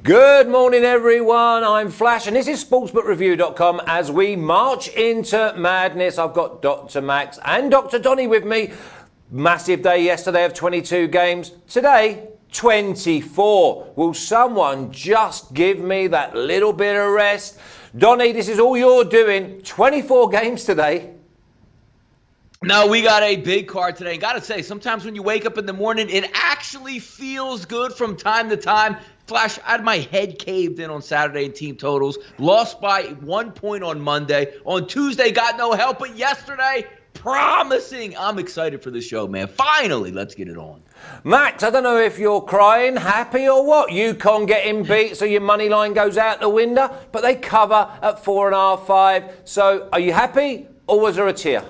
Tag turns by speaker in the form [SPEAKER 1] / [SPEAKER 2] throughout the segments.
[SPEAKER 1] Good morning, everyone. I'm Flash, and this is SportsbookReview.com. As we march into madness, I've got Dr. Max and Dr. Donnie with me. Massive day yesterday of 22 games. Today, 24. Will someone just give me that little bit of rest? Donnie, this is all you're doing. 24 games today.
[SPEAKER 2] No, we got a big card today. Got to say, sometimes when you wake up in the morning, it actually feels good from time to time. Flash, I had my head caved in on Saturday in team totals. Lost by 1 point on Monday. On Tuesday, got no help. But yesterday, promising. I'm excited for the show, man. Finally, let's get it on.
[SPEAKER 1] Max, I don't know if you're crying, happy or what. UConn getting beat, so your money line goes out the window. But they cover at 4.5, 5. So are you happy or was there a tear?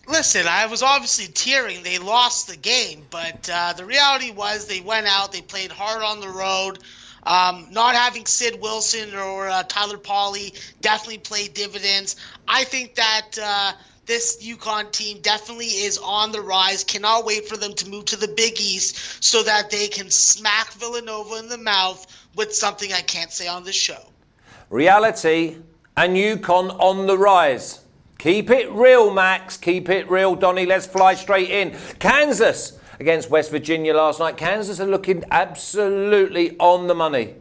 [SPEAKER 3] Listen, I was obviously tearing. They lost the game, but the reality was they went out, they played hard on the road. Not having Sid Wilson or Tyler Pauley definitely played dividends. I think that this UConn team definitely is on the rise. Cannot wait for them to move to the Big East so that they can smack Villanova in the mouth with something I can't say on this show.
[SPEAKER 1] Reality and UConn on the rise. Keep it real, Max. Keep it real, Donnie. Let's fly straight in. Kansas against West Virginia last night. Kansas are looking absolutely on the money.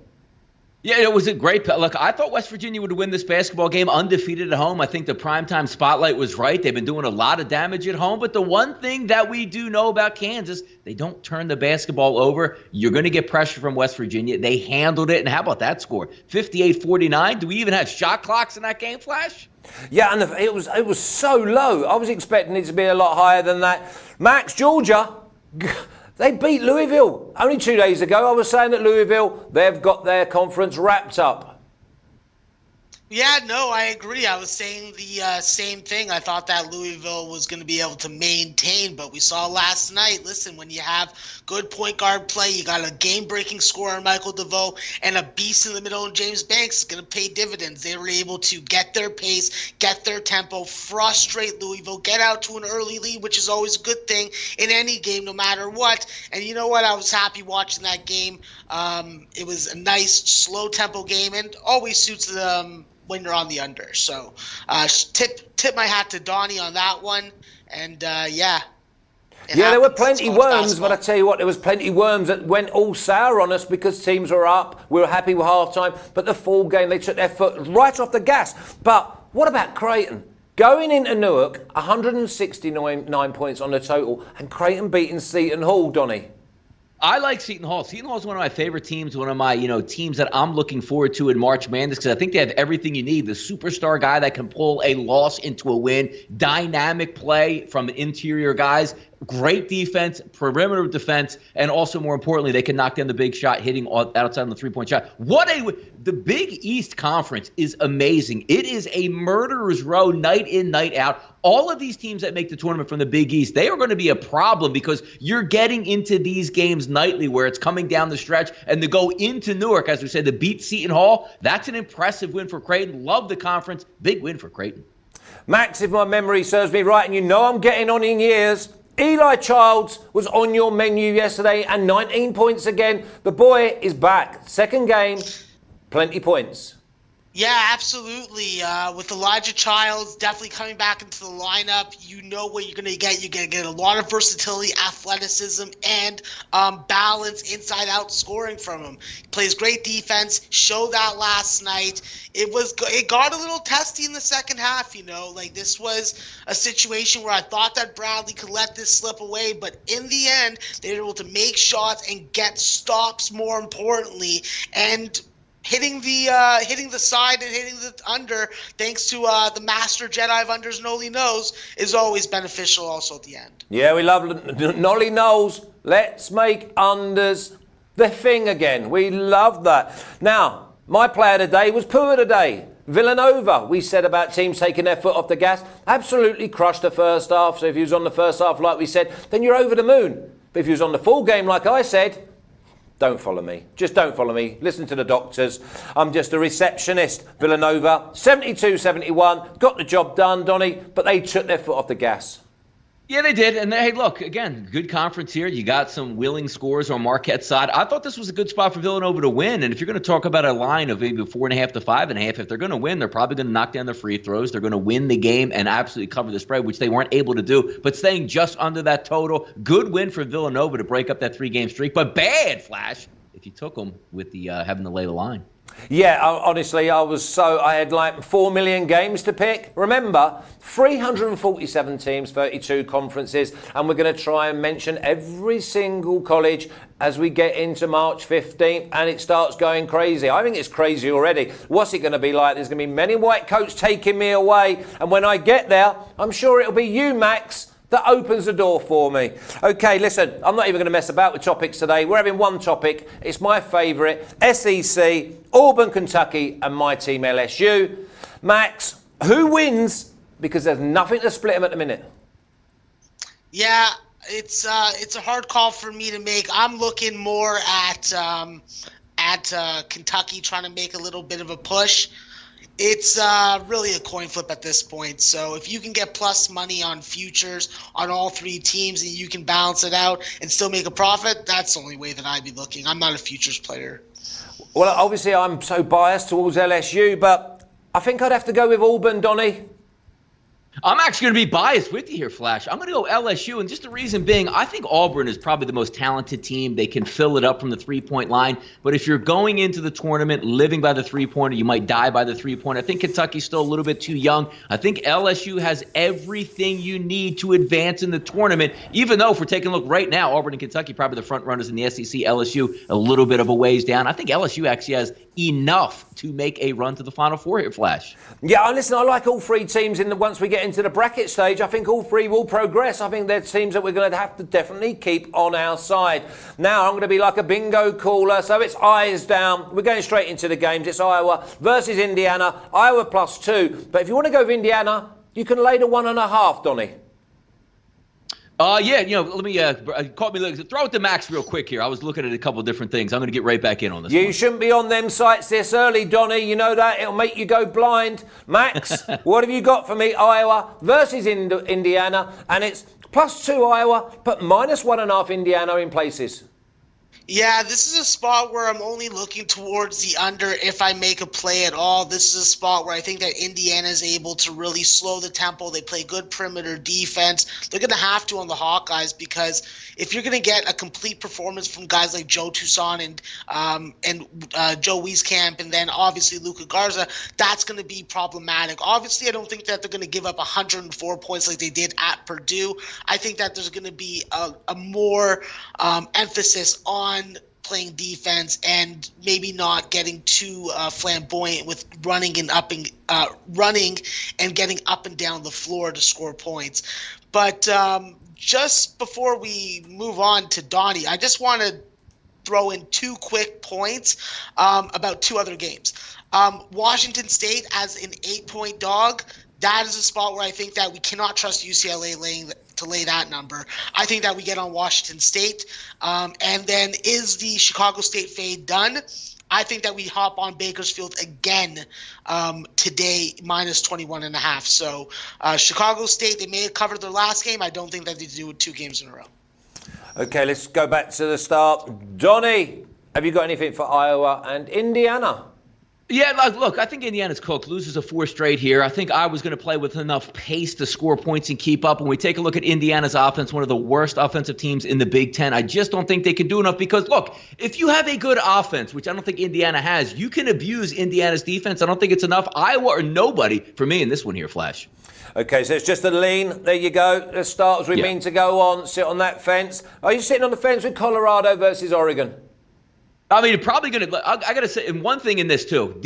[SPEAKER 2] Yeah, it was a great look. I thought West Virginia would win this basketball game undefeated at home. I think the primetime spotlight was right. They've been doing a lot of damage at home. But the one thing that we do know about Kansas, they don't turn the basketball over. You're going to get pressure from West Virginia. They handled it. And how about that score? 58-49. Do we even have shot clocks in that game, Flash?
[SPEAKER 1] Yeah, and it was so low. I was expecting it to be a lot higher than that. Max, Georgia, they beat Louisville. Only 2 days ago, I was saying that Louisville, they've got their conference wrapped up.
[SPEAKER 3] Yeah, no, I agree. I was saying the same thing. I thought that Louisville was going to be able to maintain, but we saw last night, listen, when you have good point guard play, you got a game-breaking scorer in Michael DeVoe, and a beast in the middle in James Banks is going to pay dividends. They were able to get their pace, get their tempo, frustrate Louisville, get out to an early lead, which is always a good thing in any game, no matter what. And you know what? I was happy watching that game. It was a nice, slow-tempo game, and always suits them when you're on the under. So tip my hat to Donnie on that one. And yeah,
[SPEAKER 1] there were plenty worms, but I tell you what, there was plenty worms that went all sour on us because teams were up. We were happy with halftime, but the full game, they took their foot right off the gas. But what about Creighton? Going into Newark, 169 points on the total, and Creighton beating Seton Hall, Donnie.
[SPEAKER 2] I like Seton Hall. Seton Hall is one of my favorite teams, one of my, teams that I'm looking forward to in March Madness because I think they have everything you need. The superstar guy that can pull a loss into a win, dynamic play from interior guys, great defense, perimeter defense, and also more importantly, they can knock down the big shot, hitting outside on the three-point shot. The Big East Conference is amazing. It is a murderer's row night in, night out. All of these teams that make the tournament from the Big East, they are going to be a problem because you're getting into these games nightly where it's coming down the stretch, and to go into Newark, as we said, to beat Seton Hall, that's an impressive win for Creighton. Love the conference. Big win for Creighton.
[SPEAKER 1] Max, if my memory serves me right, and you know I'm getting on in years, Eli Childs was on your menu yesterday and 19 points again. The boy is back. Second game, plenty points.
[SPEAKER 3] Yeah, absolutely. With Elijah Childs definitely coming back into the lineup, you know what you're going to get. You're going to get a lot of versatility, athleticism, and balance, inside-out scoring from him. He plays great defense. Showed that last night. It got a little testy in the second half, this was a situation where I thought that Bradley could let this slip away, but in the end, they were able to make shots and get stops, more importantly, and hitting the side and hitting the under, thanks to the master Jedi of unders, Nolly Knows, is always beneficial also at the end.
[SPEAKER 1] Yeah, we love Nolly Knows. Let's make unders the thing again. We love that. Now, my player today was Peay today. Villanova, we said about teams taking their foot off the gas. Absolutely crushed the first half. So if you was on the first half like we said, then you're over the moon. But if you was on the full game like I said, don't follow me. Just don't follow me. Listen to the doctors. I'm just a receptionist. Villanova, 72-71. Got the job done, Donnie, but they took their foot off the gas.
[SPEAKER 2] Yeah, they did. And hey, look, again, good conference here. You got some willing scores on Marquette's side. I thought this was a good spot for Villanova to win. And if you're going to talk about a line of maybe 4.5 to 5.5, if they're going to win, they're probably going to knock down the free throws. They're going to win the game and absolutely cover the spread, which they weren't able to do. But staying just under that total, good win for Villanova to break up that 3-game streak. But bad, Flash, if you took them with the having to lay the line.
[SPEAKER 1] Yeah, honestly, I had like 4 million games to pick. Remember, 347 teams, 32 conferences, and we're going to try and mention every single college as we get into March 15th, and it starts going crazy. I think it's crazy already. What's it going to be like? There's going to be many white coats taking me away, and when I get there, I'm sure it'll be you, Max, that opens the door for me. Okay, listen, I'm not even going to mess about with topics today. We're having one topic. It's my favourite, SEC, Auburn, Kentucky, and my team, LSU. Max, who wins? Because there's nothing to split them at the minute.
[SPEAKER 3] Yeah, it's a hard call for me to make. I'm looking more at Kentucky trying to make a little bit of a push. It's really a coin flip at this point. So if you can get plus money on futures on all three teams and you can balance it out and still make a profit, that's the only way that I'd be looking. I'm not a futures player.
[SPEAKER 1] Well, obviously I'm so biased towards LSU, but I think I'd have to go with Auburn, Donnie.
[SPEAKER 2] I'm actually going to be biased with you here, Flash. I'm going to go LSU, and just the reason being, I think Auburn is probably the most talented team. They can fill it up from the three-point line. But if you're going into the tournament living by the three-pointer, you might die by the three-pointer. I think Kentucky's still a little bit too young. I think LSU has everything you need to advance in the tournament, even though if we're taking a look right now, Auburn and Kentucky probably the front runners in the SEC. LSU a little bit of a ways down. I think LSU actually has enough to make a run to the Final Four here, Flash.
[SPEAKER 1] Yeah, listen, I like all three teams once we get into the bracket stage. I think all three will progress. I think they're teams that we're going to have to definitely keep on our side. Now, I'm going to be like a bingo caller, so it's eyes down. We're going straight into the games. It's Iowa versus Indiana. Iowa +2. But if you want to go with Indiana, you can lay the 1.5, Donnie.
[SPEAKER 2] Yeah, let me throw it to Max real quick here. I was looking at a couple of different things. I'm going to get right back in on this.
[SPEAKER 1] You shouldn't be on them sites this early, Donnie. You know that. It'll make you go blind. Max, what have you got for me? Iowa versus Indiana. And it's +2 Iowa, but -1.5 Indiana in places.
[SPEAKER 3] Yeah, this is a spot where I'm only looking towards the under if I make a play at all. This is a spot where I think that Indiana is able to really slow the tempo. They play good perimeter defense. They're going to have to on the Hawkeyes, because if you're going to get a complete performance from guys like Joe Toussaint and Joe Wieskamp and then obviously Luka Garza, that's going to be problematic. Obviously, I don't think that they're going to give up 104 points like they did at Purdue. I think that there's going to be a more emphasis on playing defense and maybe not getting too flamboyant with running and getting up and down the floor to score points. But just before we move on to Donnie, I just want to throw in 2 quick points about 2 other games. Washington State as an 8-point dog. That is a spot where I think that we cannot trust UCLA to lay that number. I think that we get on Washington State. And then is the Chicago State fade done? I think that we hop on Bakersfield again today, -21.5. So Chicago State, they may have covered their last game. I don't think that they do it 2 games in a row. Okay,
[SPEAKER 1] let's go back to the start. Donnie, have you got anything for Iowa and Indiana?
[SPEAKER 2] Yeah, look, I think Indiana's cooked. Loses a 4 straight here. I think I was going to play with enough pace to score points and keep up. When we take a look at Indiana's offense, one of the worst offensive teams in the Big Ten, I just don't think they can do enough because, look, if you have a good offense, which I don't think Indiana has, you can abuse Indiana's defense. I don't think it's enough. Iowa or nobody for me in this one here, Flash.
[SPEAKER 1] Okay, so it's just a lean. There you go. Let's start as we mean to go on. Sit on that fence. Are you sitting on the fence with Colorado versus Oregon?
[SPEAKER 2] I mean, probably going to – I got to say, and one thing in this, too.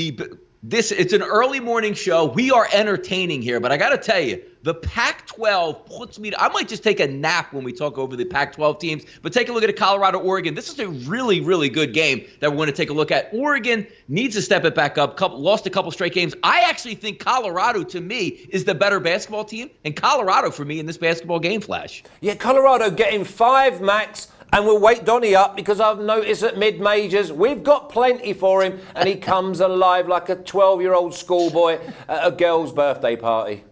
[SPEAKER 2] It's an early morning show. We are entertaining here, but I got to tell you, the Pac-12 puts me – I might just take a nap when we talk over the Pac-12 teams, but take a look at Colorado-Oregon. This is a really, really good game that we're going to take a look at. Oregon needs to step it back up, lost a couple straight games. I actually think Colorado, to me, is the better basketball team, and Colorado, for me, in this basketball game, Flash.
[SPEAKER 1] Yeah, Colorado getting 5, Max. And we'll wake Donnie up because I've noticed at mid-majors, we've got plenty for him, and he comes alive like a 12-year-old schoolboy at a girl's birthday party.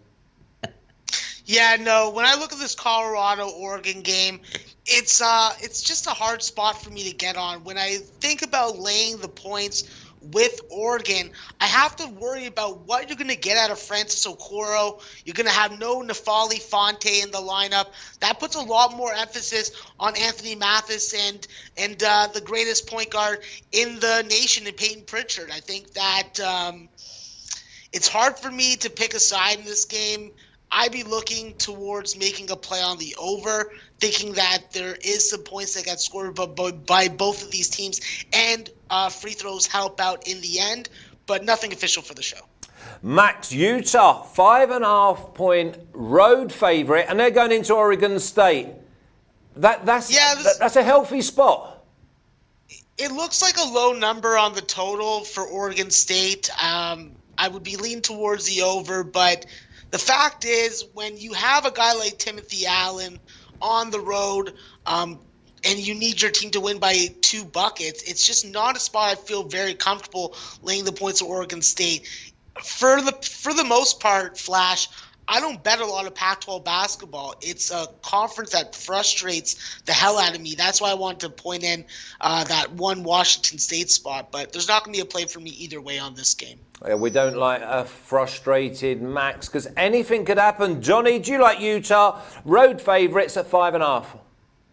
[SPEAKER 3] Yeah, no. When I look at this Colorado-Oregon game, it's just a hard spot for me to get on. When I think about laying the points with Oregon, I have to worry about what you're going to get out of Francis Okoro. You're going to have no Nafali Fonte in the lineup. That puts a lot more emphasis on Anthony Mathis and the greatest point guard in the nation in Peyton Pritchard. I think that it's hard for me to pick a side in this game. I'd be looking towards making a play on the over, thinking that there is some points that got scored by both of these teams, and free throws help out in the end, but nothing official for the show.
[SPEAKER 1] Max, Utah, 5.5 point road favorite, and they're going into Oregon State. That's a healthy spot.
[SPEAKER 3] It looks like a low number on the total for Oregon State. I would be leaning towards the over, but the fact is, when you have a guy like Timothy Allen on the road, and you need your team to win by 2 buckets, it's just not a spot I feel very comfortable laying the points at Oregon State. For the most part, Flash, I don't bet a lot of Pac-12 basketball. It's a conference that frustrates the hell out of me. That's why I wanted to point in that one Washington State spot. But there's not going to be a play for me either way on this game.
[SPEAKER 1] Yeah, we don't like a frustrated Max because anything could happen. Johnny, do you like Utah? Road favourites at 5.5.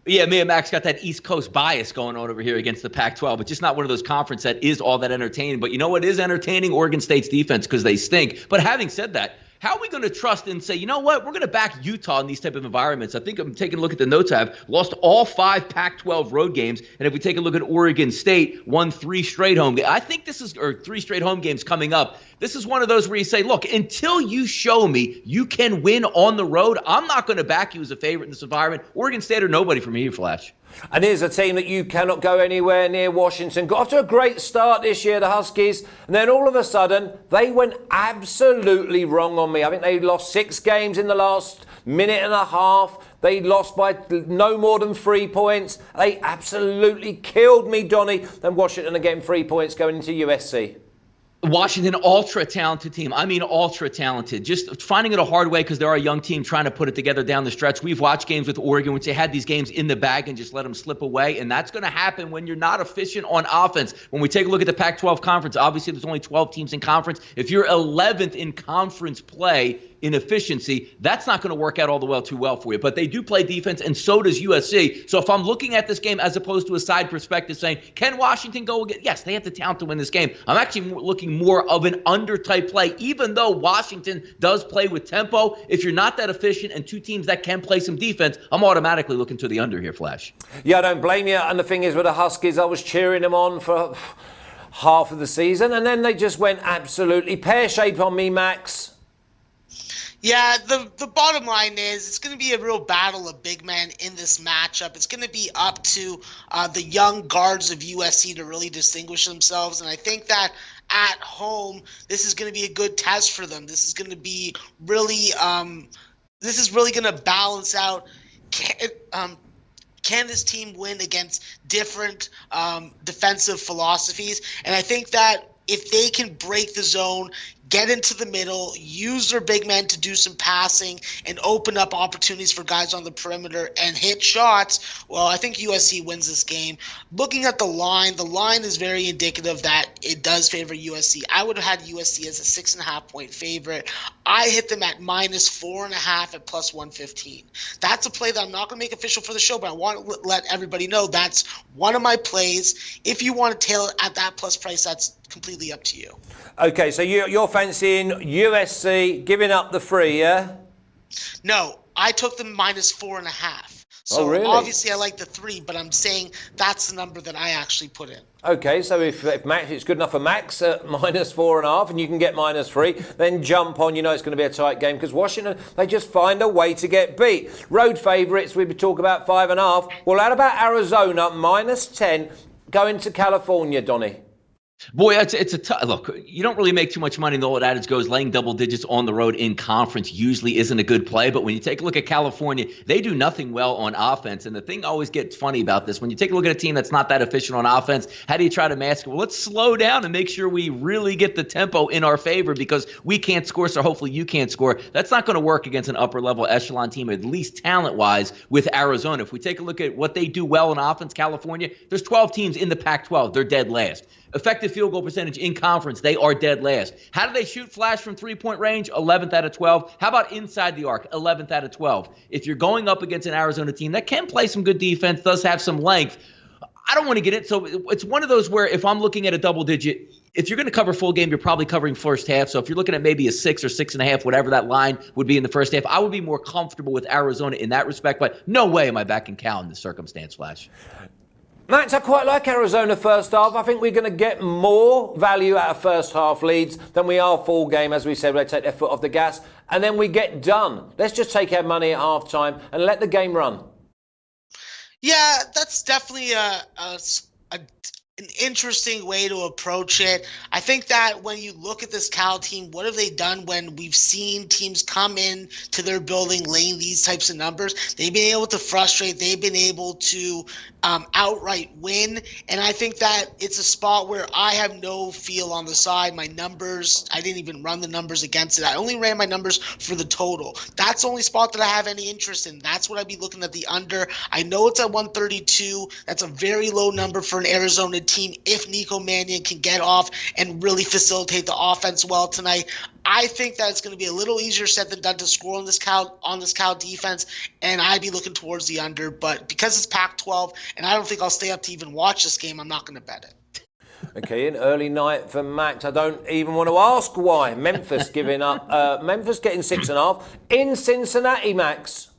[SPEAKER 2] Yeah, me and Max got that East Coast bias going on over here against the Pac-12, but just not one of those conferences that is all that entertaining. But you know what is entertaining? Oregon State's defense, because they stink. But having said that, how are we going to trust and say, you know what, we're going to back Utah in these type of environments? I think I'm taking a look at the notes I have. Lost all 5 Pac-12 road games. And if we take a look at Oregon State, won 3 straight home games. I think this is, or 3 straight home games coming up. This is one of those where you say, look, until you show me you can win on the road, I'm not going to back you as a favorite in this environment. Oregon State or nobody for me, Flash.
[SPEAKER 1] And here's a team that you cannot go anywhere near, Washington. Got off to a great start this year, the Huskies, and then all of a sudden, they went absolutely wrong on me. I think they lost 6 games in the last minute and a half. They lost by no more than 3 points. They absolutely killed me, Donnie. Then Washington are getting 3 points going into USC.
[SPEAKER 2] Washington, ultra-talented team. I mean, ultra-talented. Just finding it a hard way because they're a young team trying to put it together down the stretch. We've watched games with Oregon which they had these games in the bag and just let them slip away, and that's going to happen when you're not efficient on offense. When we take a look at the Pac-12 conference, obviously there's only 12 teams in conference. If you're 11th in conference play in efficiency, that's not going to work out all the too well for you. But they do play defense, and so does USC. So if I'm looking at this game as opposed to a side perspective saying, can Washington go again? Yes, they have the talent to win this game. I'm actually looking more of an under-type play, even though Washington does play with tempo. If you're not that efficient and 2 teams that can play some defense, I'm automatically looking to the under here, Flash.
[SPEAKER 1] Yeah, I don't blame you. And the thing is, with the Huskies, I was cheering them on for half of the season, and then they just went absolutely pear-shaped on me, Max.
[SPEAKER 3] Yeah, the bottom line is it's going to be a real battle of big men in this matchup. It's going to be up to the young guards of USC to really distinguish themselves, and I think that at home, this is going to be a good test for them. This is going to be really, this is really going to balance out. Can this team win against different defensive philosophies? And I think that if they can break the zone, get into the middle, use their big men to do some passing and open up opportunities for guys on the perimeter and hit shots, well, I think USC wins this game. Looking at the line is very indicative that it does favor USC. I would have had USC as a 6.5 point favorite. I hit them at -4.5 at +115. That's a play that I'm not going to make official for the show, but I want to let everybody know that's one of my plays. If you want to tail it at that plus price, that's completely up to you.
[SPEAKER 1] Okay, so you're fancying USC giving up the 3, yeah?
[SPEAKER 3] No, I took them -4.5. So
[SPEAKER 1] really?
[SPEAKER 3] Obviously I like the 3, but I'm saying that's the number that I actually put in.
[SPEAKER 1] Okay, so if Max, it's good enough for Max at -4.5 and you can get -3, then jump on. You know it's going to be a tight game because Washington, they just find a way to get beat. Road favourites, we talk about 5.5. Well, how about Arizona -10 going to California, Donnie?
[SPEAKER 2] Boy, it's a tough look. You don't really make too much money. The old adage goes, laying double digits on the road in conference usually isn't a good play. But when you take a look at California, they do nothing well on offense. And the thing always gets funny about this, when you take a look at a team that's not that efficient on offense, how do you try to mask it? Well, let's slow down and make sure we really get the tempo in our favor because we can't score, so hopefully you can't score. That's not going to work against an upper-level echelon team, at least talent-wise, with Arizona. If we take a look at what they do well in offense, California, there's 12 teams in the Pac-12. They're dead last. Effective field goal percentage in conference, they are dead last. How do they shoot flash from three-point range? 11th out of 12. How about inside the arc? 11th out of 12. If you're going up against an Arizona team that can play some good defense, does have some length, I don't want to get it. So it's one of those where if I'm looking at a double digit, if you're going to cover full game, you're probably covering first half. So if you're looking at maybe a 6 or 6.5, whatever that line would be in the first half, I would be more comfortable with Arizona in that respect. But no way am I backing Cal in this circumstance, Flash.
[SPEAKER 1] Max, I quite like Arizona first half. I think we're going to get more value out of first half leads than we are full game. As we said, they take their foot off the gas and then we get done. Let's just take our money at half time and let the game run.
[SPEAKER 3] Yeah, that's definitely an interesting way to approach it. I think that when you look at this Cal team, what have they done when we've seen teams come in to their building laying these types of numbers? They've been able to frustrate. They've been able to outright win. And I think that it's a spot where I have no feel on the side. My numbers, I didn't even run the numbers against it. I only ran my numbers for the total. That's the only spot that I have any interest in. That's what I'd be looking at the under. I know it's at 132. That's a very low number for an Arizona team if Nico Mannion can get off and really facilitate the offense well tonight. I think that it's going to be a little easier said than done to score on this Cal defense, and I'd be looking towards the under. But because it's Pac-12, and I don't think I'll stay up to even watch this game, I'm not going to bet it.
[SPEAKER 1] Okay, an early night for Max. I don't even want to ask why. Memphis giving up. Memphis getting 6.5 in Cincinnati, Max.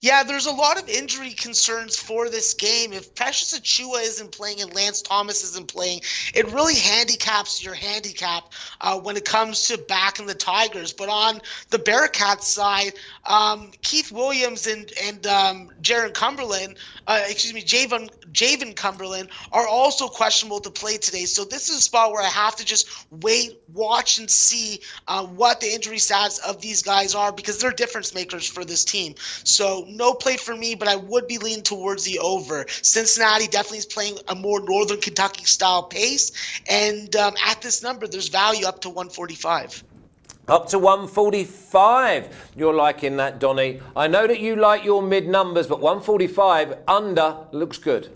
[SPEAKER 3] Yeah, there's a lot of injury concerns for this game. If Precious Achiuwa isn't playing and Lance Thomas isn't playing, it really handicaps your handicap when it comes to backing the Tigers. But on the Bearcats side, Keith Williams and Jaron Cumberland, Javen Cumberland are also questionable to play today. So this is a spot where I have to just wait, watch, and see what the injury stats of these guys are because they're difference makers for this team. So no play for me, but I would be leaning towards the over. Cincinnati definitely is playing a more Northern Kentucky style pace, and at this number, there's value up to 145.
[SPEAKER 1] Up to 145. You're liking that, Donnie. I know that you like your mid numbers, but 145 under looks good.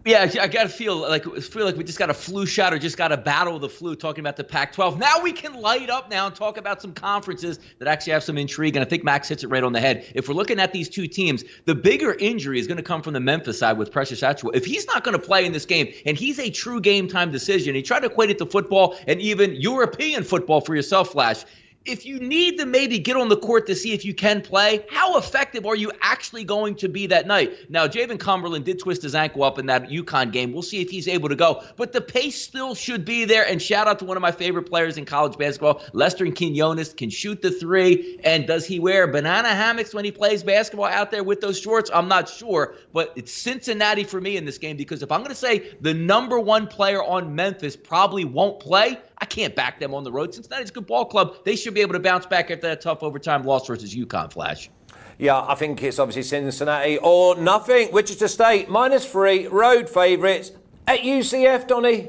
[SPEAKER 2] Yeah, I gotta feel like we just got a flu shot or just got a battle of the flu talking about the Pac-12. Now we can light up now and talk about some conferences that actually have some intrigue, and I think Max hits it right on the head. If we're looking at these two teams, the bigger injury is going to come from the Memphis side with Precious Achiuwa. If he's not going to play in this game, and he's a true game time decision, he tried to equate it to football and even European football for yourself, Flash. If you need to maybe get on the court to see if you can play, how effective are you actually going to be that night? Now, Javen Cumberland did twist his ankle up in that UConn game. We'll see if he's able to go. But the pace still should be there. And shout out to one of my favorite players in college basketball, Lester Quinones, can shoot the three. And does he wear banana hammocks when he plays basketball out there with those shorts? I'm not sure. But it's Cincinnati for me in this game because if I'm going to say the number one player on Memphis probably won't play, I can't back them on the road. Cincinnati's a good ball club. They should be able to bounce back after that tough overtime loss versus UConn, Flash.
[SPEAKER 1] Yeah, I think it's obviously Cincinnati or nothing. Wichita State, -3, road favourites at UCF, Donnie.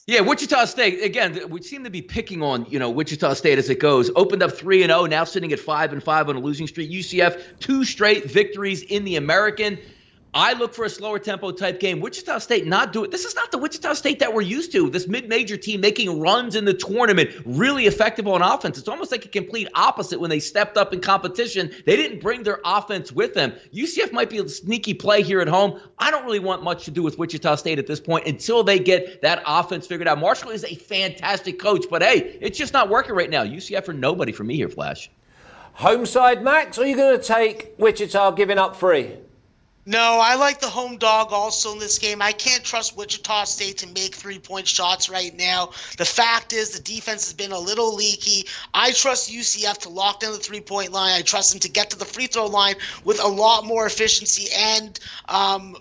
[SPEAKER 2] Yeah, Wichita State, again, we seem to be picking on, Wichita State as it goes. Opened up 3-0, now sitting at 5-5 on a losing streak. UCF, 2 straight victories in the American. I look for a slower tempo type game. Wichita State not do it. This is not the Wichita State that we're used to. This mid-major team making runs in the tournament, really effective on offense. It's almost like a complete opposite when they stepped up in competition. They didn't bring their offense with them. UCF might be a sneaky play here at home. I don't really want much to do with Wichita State at this point until they get that offense figured out. Marshall is a fantastic coach, but hey, it's just not working right now. UCF are nobody for me here, Flash.
[SPEAKER 1] Home side, Max, or are you going to take Wichita giving up 3?
[SPEAKER 3] No, I like the home dog also in this game. I can't trust Wichita State to make three-point shots right now. The fact is the defense has been a little leaky. I trust UCF to lock down the three-point line. I trust them to get to the free throw line with a lot more efficiency and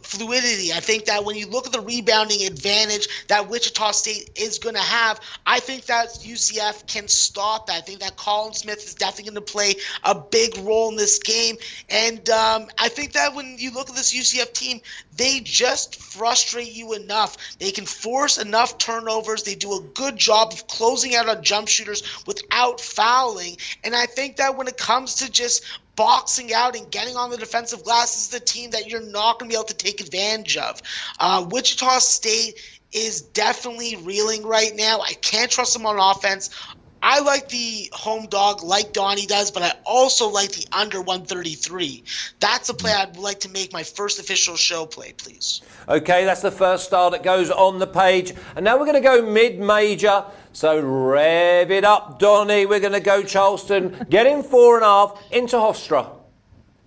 [SPEAKER 3] fluidity. I think that when you look at the rebounding advantage that Wichita State is going to have, I think that UCF can stop that. I think that Colin Smith is definitely going to play a big role in this game. And I think that when you look at this UCF team, they just frustrate you enough. They can force enough turnovers. They do a good job of closing out on jump shooters without fouling. And I think that when it comes to just boxing out and getting on the defensive glass, this is the team that you're not going to be able to take advantage of. Wichita State is definitely reeling right now. I can't trust them on offense. I like the home dog like Donnie does, but I also like the under 133. That's a play I'd like to make my first official show play, please.
[SPEAKER 1] Okay, that's the first star that goes on the page. And now we're going to go mid-major. So rev it up, Donnie. We're going to go Charleston, getting 4.5 into Hofstra.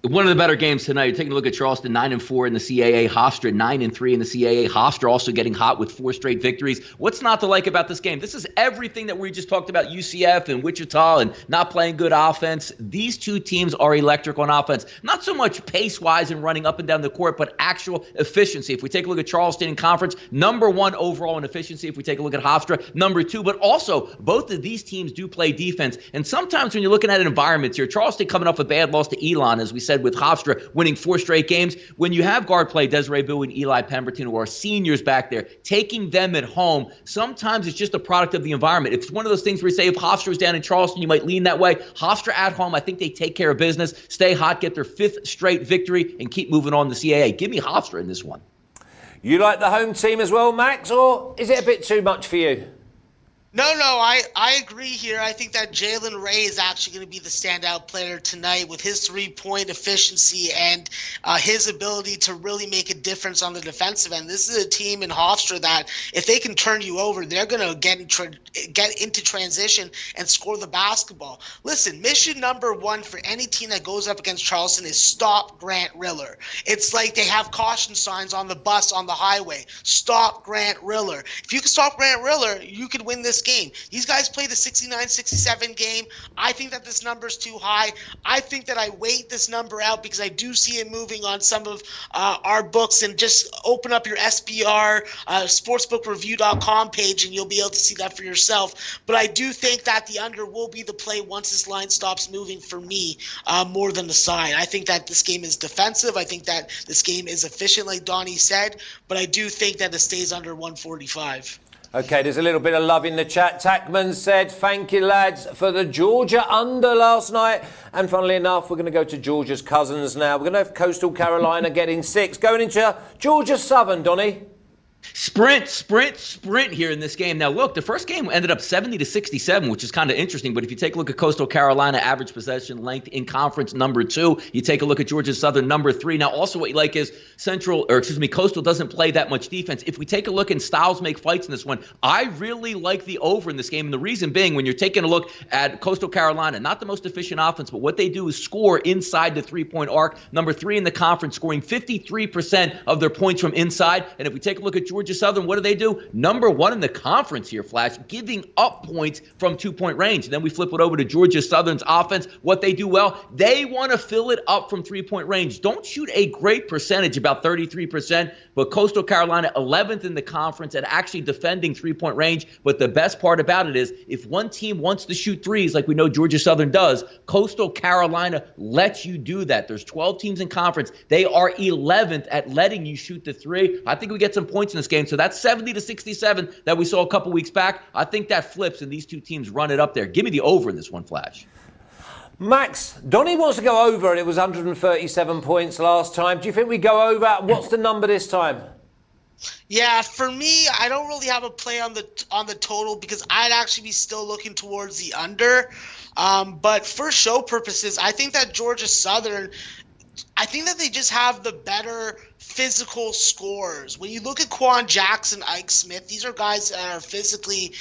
[SPEAKER 2] One of the better games tonight. You're taking a look at Charleston, 9-4 in the CAA. Hofstra, 9-3 in the CAA. Hofstra also getting hot with 4 straight victories. What's not to like about this game? This is everything that we just talked about, UCF and Wichita and not playing good offense. These two teams are electric on offense. Not so much pace-wise and running up and down the court, but actual efficiency. If we take a look at Charleston in conference, number 1 overall in efficiency. If we take a look at Hofstra, number 2. But also, both of these teams do play defense. And sometimes when you're looking at environments here, Charleston coming off a bad loss to Elon, as we said, with Hofstra winning 4 straight games. When you have guard play, Desiree Bowie and Eli Pemberton, who are seniors back there, taking them at home, sometimes it's just a product of the environment. It's one of those things where you say if Hofstra was down in Charleston, you might lean that way. Hofstra at home, I think they take care of business, stay hot, get their 5th straight victory, and keep moving on the CAA. Give me Hofstra in this one.
[SPEAKER 1] You like the home team as well, Max, or is it a bit too much for you?
[SPEAKER 3] No, I agree here. I think that Jalen Ray is actually going to be the standout player tonight with his three-point efficiency and his ability to really make a difference on the defensive end. This is a team in Hofstra that if they can turn you over, they're going to get into transition and score the basketball. Listen, mission number 1 for any team that goes up against Charleston is stop Grant Riller. It's like they have caution signs on the bus on the highway. Stop Grant Riller. If you can stop Grant Riller, you could win this game. These guys played a 69-67 game. I think that this number is too high. I think that I wait this number out because I do see it moving on some of our books, and just open up your SBR sportsbookreview.com page and you'll be able to see that for yourself. But I do think that the under will be the play once this line stops moving for me more than the side. I think that this game is defensive. I think that this game is efficient like Donnie said, but I do think that it stays under 145.
[SPEAKER 1] Okay, there's a little bit of love in the chat. Tackman said, thank you, lads, for the Georgia under last night. And funnily enough, we're going to go to Georgia's cousins now. We're going to have Coastal Carolina getting 6. Going into Georgia Southern, Donnie.
[SPEAKER 2] Sprint here in this game. Now, look, the first game ended up 70-67, which is kind of interesting. But if you take a look at Coastal Carolina, average possession length in conference, number 2. You take a look at Georgia Southern, number 3. Now, also what you like is Coastal doesn't play that much defense. If we take a look and styles make fights in this one, I really like the over in this game. And the reason being, when you're taking a look at Coastal Carolina, not the most efficient offense, but what they do is score inside the 3-point arc. Number 3 in the conference, scoring 53% of their points from inside. And if we take a look at Georgia Southern, what do? Number 1 in the conference here, Flash, giving up points from 2-point range. And then we flip it over to Georgia Southern's offense. What they do well, they want to fill it up from 3-point range. Don't shoot a great percentage, about 33%, but Coastal Carolina 11th in the conference at actually defending 3-point range. But the best part about it is if one team wants to shoot threes, like we know Georgia Southern does, Coastal Carolina lets you do that. There's 12 teams in conference. They are 11th at letting you shoot the 3. I think we get some points in this game. So that's 70-67 that we saw a couple weeks back. I think that flips and these two teams run it up there. Give me the over in this one, Flash.
[SPEAKER 1] Max, Donnie wants to go over, and it was 137 points last time. Do you think we go over? What's the number this time?
[SPEAKER 3] Yeah, for me, I don't really have a play on the total because I'd actually be still looking towards the under. But for show purposes, I think that Georgia Southern, I think that they just have the better physical scorers. When you look at Quan Jackson, Ike Smith, these are guys that are physically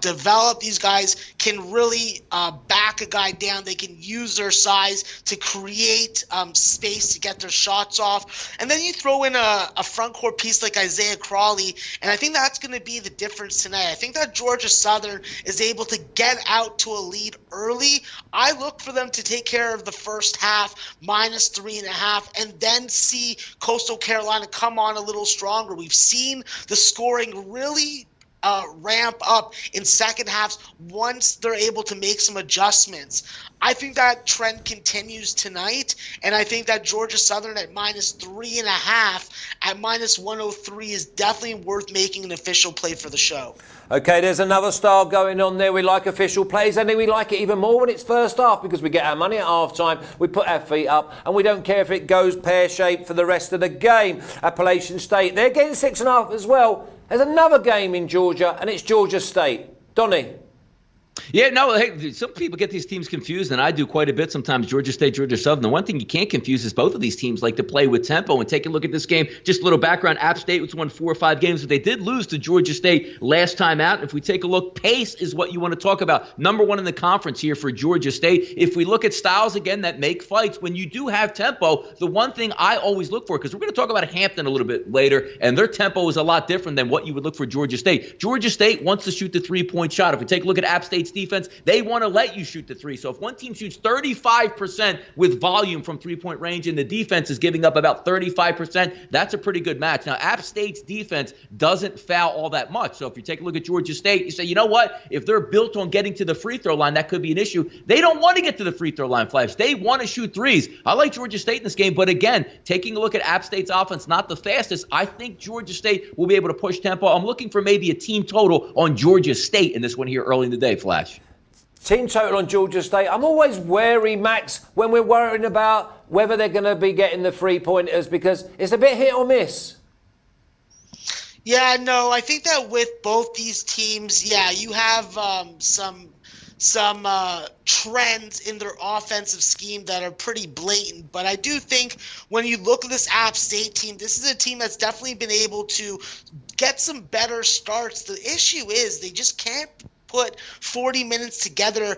[SPEAKER 3] developed. These guys can really back a guy down. They can use their size to create space to get their shots off. And then you throw in a front court piece like Isaiah Crawley, and I think that's going to be the difference tonight. I think that Georgia Southern is able to get out to a lead early. I look for them to take care of the first half, -3.5, and then see Coastal Carolina come on a little stronger. We've seen the scoring really ramp up in second halves once they're able to make some adjustments. I think that trend continues tonight, and I think that Georgia Southern at -3.5 at -103 is definitely worth making an official play for the show.
[SPEAKER 1] Okay, there's another style going on there. We like official plays, and then we like it even more when it's first half because we get our money at half-time, we put our feet up, and we don't care if it goes pear-shaped for the rest of the game. Appalachian State, they're getting 6.5 as well. There's another game in Georgia, and it's Georgia State. Donnie.
[SPEAKER 2] Yeah, no, hey, some people get these teams confused, and I do quite a bit sometimes, Georgia State, Georgia Southern. The one thing you can't confuse is both of these teams like to play with tempo. And take a look at this game, just a little background, App State was won 4 or 5 games, but they did lose to Georgia State last time out. If we take a look, pace is what you want to talk about. Number 1 in the conference here for Georgia State. If we look at styles, again, that make fights, when you do have tempo, the one thing I always look for, because we're going to talk about Hampton a little bit later, and their tempo is a lot different than what you would look for Georgia State. Georgia State wants to shoot the three-point shot. If we take a look at App State's defense, they want to let you shoot the three. So if one team shoots 35% with volume from three-point range and the defense is giving up about 35%, that's a pretty good match. Now, App State's defense doesn't foul all that much. So if you take a look at Georgia State, you say, you know what? If they're built on getting to the free throw line, that could be an issue. They don't want to get to the free throw line, Flash. They want to shoot threes. I like Georgia State in this game, but again, taking a look at App State's offense, not the fastest, I think Georgia State will be able to push tempo. I'm looking for maybe a team total on Georgia State in this one here early in the day, Flash.
[SPEAKER 1] Team total on Georgia State. I'm always wary, Max, when we're worrying about whether they're going to be getting the three-pointers because it's a bit hit or miss.
[SPEAKER 3] Yeah, no, I think that with both these teams, yeah, you have some trends in their offensive scheme that are pretty blatant. But I do think when you look at this App State team, this is a team that's definitely been able to get some better starts. The issue is they just can't put 40 minutes together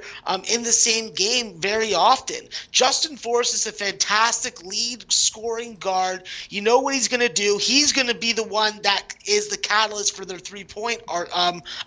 [SPEAKER 3] in the same game very often. Justin Forrest is a fantastic lead scoring guard. You know what he's going to do. He's going to be the one that is the catalyst for their three-point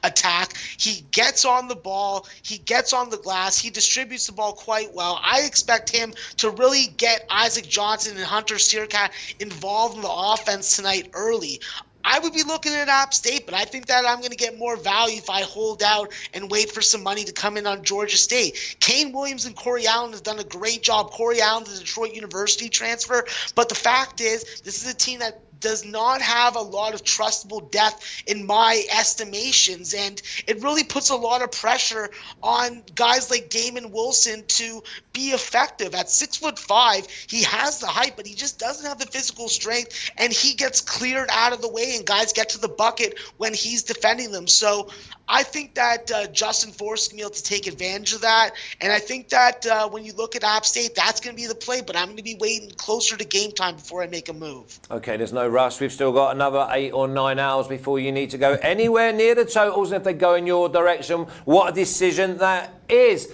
[SPEAKER 3] attack. He gets on the ball. He gets on the glass. He distributes the ball quite well. I expect him to really get Isaac Johnson and Hunter Sirkat involved in the offense tonight early. I would be looking at App State, but I think that I'm going to get more value if I hold out and wait for some money to come in on Georgia State. Kane Williams and Corey Allen has done a great job. Corey Allen, the Detroit University transfer. But the fact is, this is a team that does not have a lot of trustable depth in my estimations, and it really puts a lot of pressure on guys like Damon Wilson to be effective. At 6'5", he has the height, but he just doesn't have the physical strength, and he gets cleared out of the way, and guys get to the bucket when he's defending them. So I think that Justin Forrest can be able to take advantage of that, and I think that when you look at App State, that's going to be the play, but I'm going to be waiting closer to game time before I make a move.
[SPEAKER 1] Okay, there's no rush. We've still got another 8 or 9 hours before you need to go anywhere near the totals. And if they go in your direction, what a decision that is.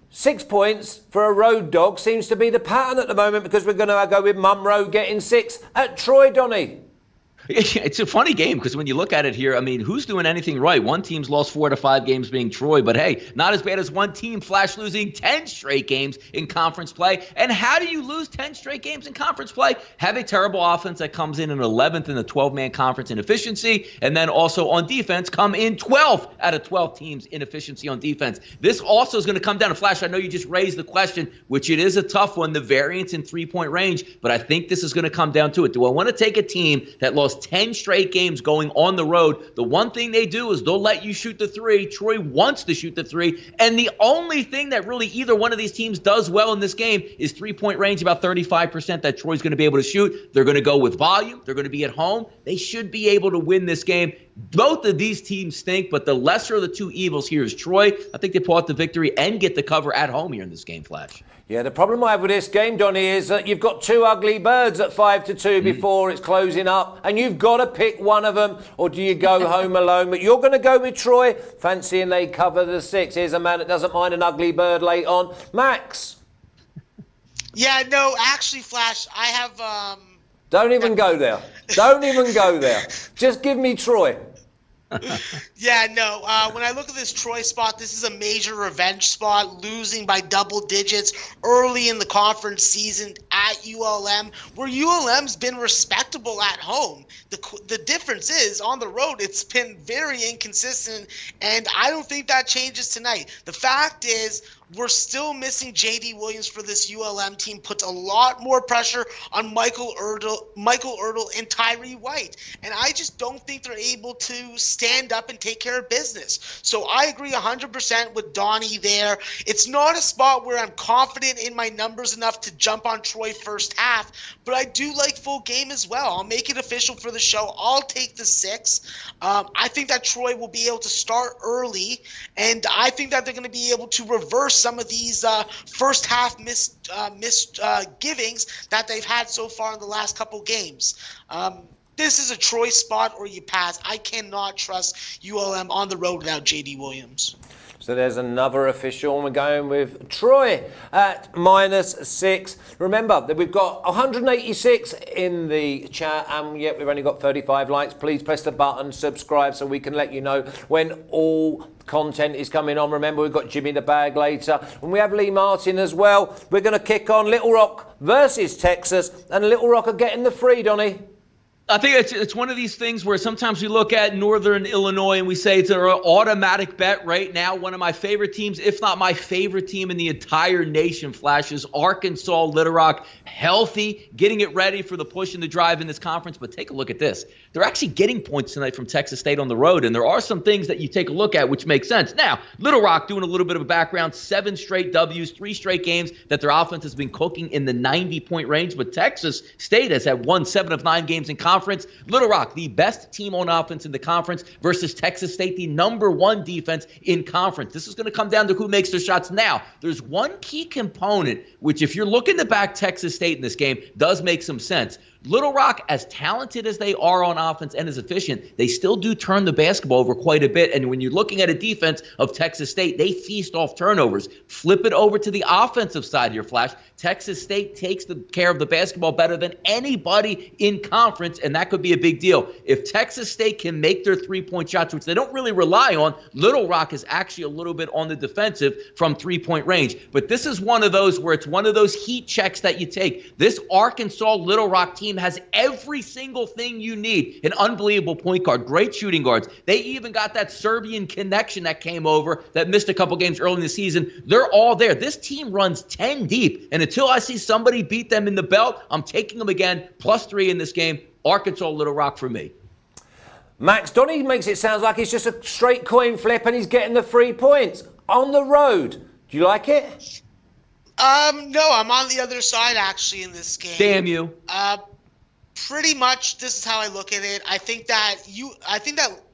[SPEAKER 1] 6 points for a road dog seems to be the pattern at the moment because we're going to go with Munro getting 6 at Troy, Donnie.
[SPEAKER 2] It's a funny game because when you look at it here, I mean, who's doing anything right? One team's lost 4 out of 5 games being Troy, but hey, not as bad as one team, Flash, losing 10 straight games in conference play. And how do you lose 10 straight games in conference play? Have a terrible offense that comes in 11th in the 12-man conference in efficiency, and then also on defense come in 12th out of 12 teams in efficiency on defense. This also is going to come down to, Flash, I know you just raised the question, which it is a tough one, the variance in three-point range, but I think this is going to come down to it. Do I want to take a team that lost 10 straight games going on the road? The one thing they do is they'll let you shoot the three. Troy wants to shoot the three. And the only thing that really either one of these teams does well in this game is three-point range, about 35% that Troy's going to be able to shoot. They're going to go with volume. They're going to be at home. They should be able to win this game. Both of these teams stink, but the lesser of the two evils here is Troy. I think they pull out the victory and get the cover at home here in this game, Flash.
[SPEAKER 1] Yeah, the problem I have with this game, Donnie, is that you've got two ugly birds at 5-2 before it's closing up, and you've got to pick one of them, or do you go home alone? But you're going to go with Troy, fancying they cover the 6. Here's a man that doesn't mind an ugly bird late on. Max.
[SPEAKER 3] Yeah, no, actually, Flash, I have...
[SPEAKER 1] Don't even go there. Don't even go there. Just give me Troy.
[SPEAKER 3] Yeah, no. When I look at this Troy spot, this is a major revenge spot, losing by double digits early in the conference season at ULM, where ULM's been respectable at home. The difference is on the road, it's been very inconsistent, and I don't think that changes tonight. The fact is, we're still missing J.D. Williams for this ULM team. Puts a lot more pressure on Michael Ertl, and Tyree White. And I just don't think they're able to stand up and take care of business. So I agree 100% with Donnie there. It's not a spot where I'm confident in my numbers enough to jump on Troy first half, but I do like full game as well. I'll make it official for the show. I'll take the 6. I think that Troy will be able to start early, and I think that they're going to be able to reverse some of these first half misgivings that they've had so far in the last couple games. This is a Troy spot or you pass. I cannot trust ULM on the road without J.D. Williams.
[SPEAKER 1] So there's another official, and we're going with Troy at -6. Remember that we've got 186 in the chat, and yet we've only got 35 likes. Please press the button, subscribe, so we can let you know when all content is coming on. Remember, we've got Jimmy the Bag later, and we have Lee Martin as well. We're going to kick on Little Rock versus Texas, and Little Rock are getting the free, Donnie.
[SPEAKER 2] I think it's one of these things where sometimes we look at Northern Illinois and we say it's an automatic bet right now. One of my favorite teams, if not my favorite team in the entire nation, flashes Arkansas Little Rock, healthy, getting it ready for the push and the drive in this conference. But take a look at this. They're actually getting points tonight from Texas State on the road, and there are some things that you take a look at which make sense. Now, Little Rock doing a little bit of a background, 7 straight W's, 3 straight games that their offense has been cooking in the 90-point range, but Texas State has had won 7 of 9 games in conference. Little Rock, the best team on offense in the conference, versus Texas State, the #1 defense in conference. This is going to come down to who makes their shots. Now, there's one key component, which if you're looking to back Texas State in this game, does make some sense. Little Rock, as talented as they are on offense and as efficient, they still do turn the basketball over quite a bit. And when you're looking at a defense of Texas State, they feast off turnovers. Flip it over to the offensive side here, Flash. Texas State takes care of the basketball better than anybody in conference, and that could be a big deal. If Texas State can make their three-point shots, which they don't really rely on, Little Rock is actually a little bit on the defensive from three-point range. But this is one of those where it's one of those heat checks that you take. This Arkansas Little Rock team has every single thing you need. An unbelievable point guard, great shooting guards. They even got that Serbian connection that came over that missed a couple games early in the season. They're all there. This team runs 10 deep, and until I see somebody beat them in the belt, I'm taking them again. +3 in this game. Arkansas Little Rock for me.
[SPEAKER 1] Max, Donnie makes it sound like it's just a straight coin flip and he's getting the 3 points on the road. Do you like it?
[SPEAKER 3] No, I'm on the other side actually in this game.
[SPEAKER 2] Damn you.
[SPEAKER 3] Pretty much, this is how I look at it. I think that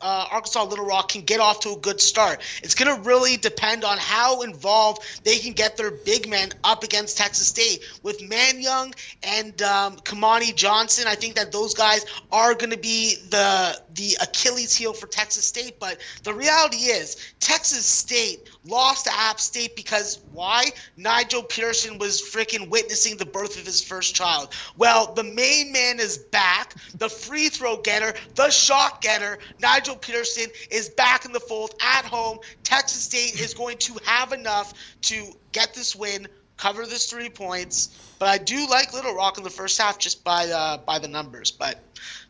[SPEAKER 3] Arkansas Little Rock can get off to a good start. It's going to really depend on how involved they can get their big men up against Texas State. With Manyoung and Kamani Johnson, I think that those guys are going to be the Achilles heel for Texas State. But the reality is, Texas State lost to App State because why? Nigel Pearson was freaking witnessing the birth of his first child. Well, the main man is back. The free throw getter, the shot getter, Nigel Pearson is back in the fold at home. Texas State is going to have enough to get this win, cover this 3 points. But I do like Little Rock in the first half just by the numbers. But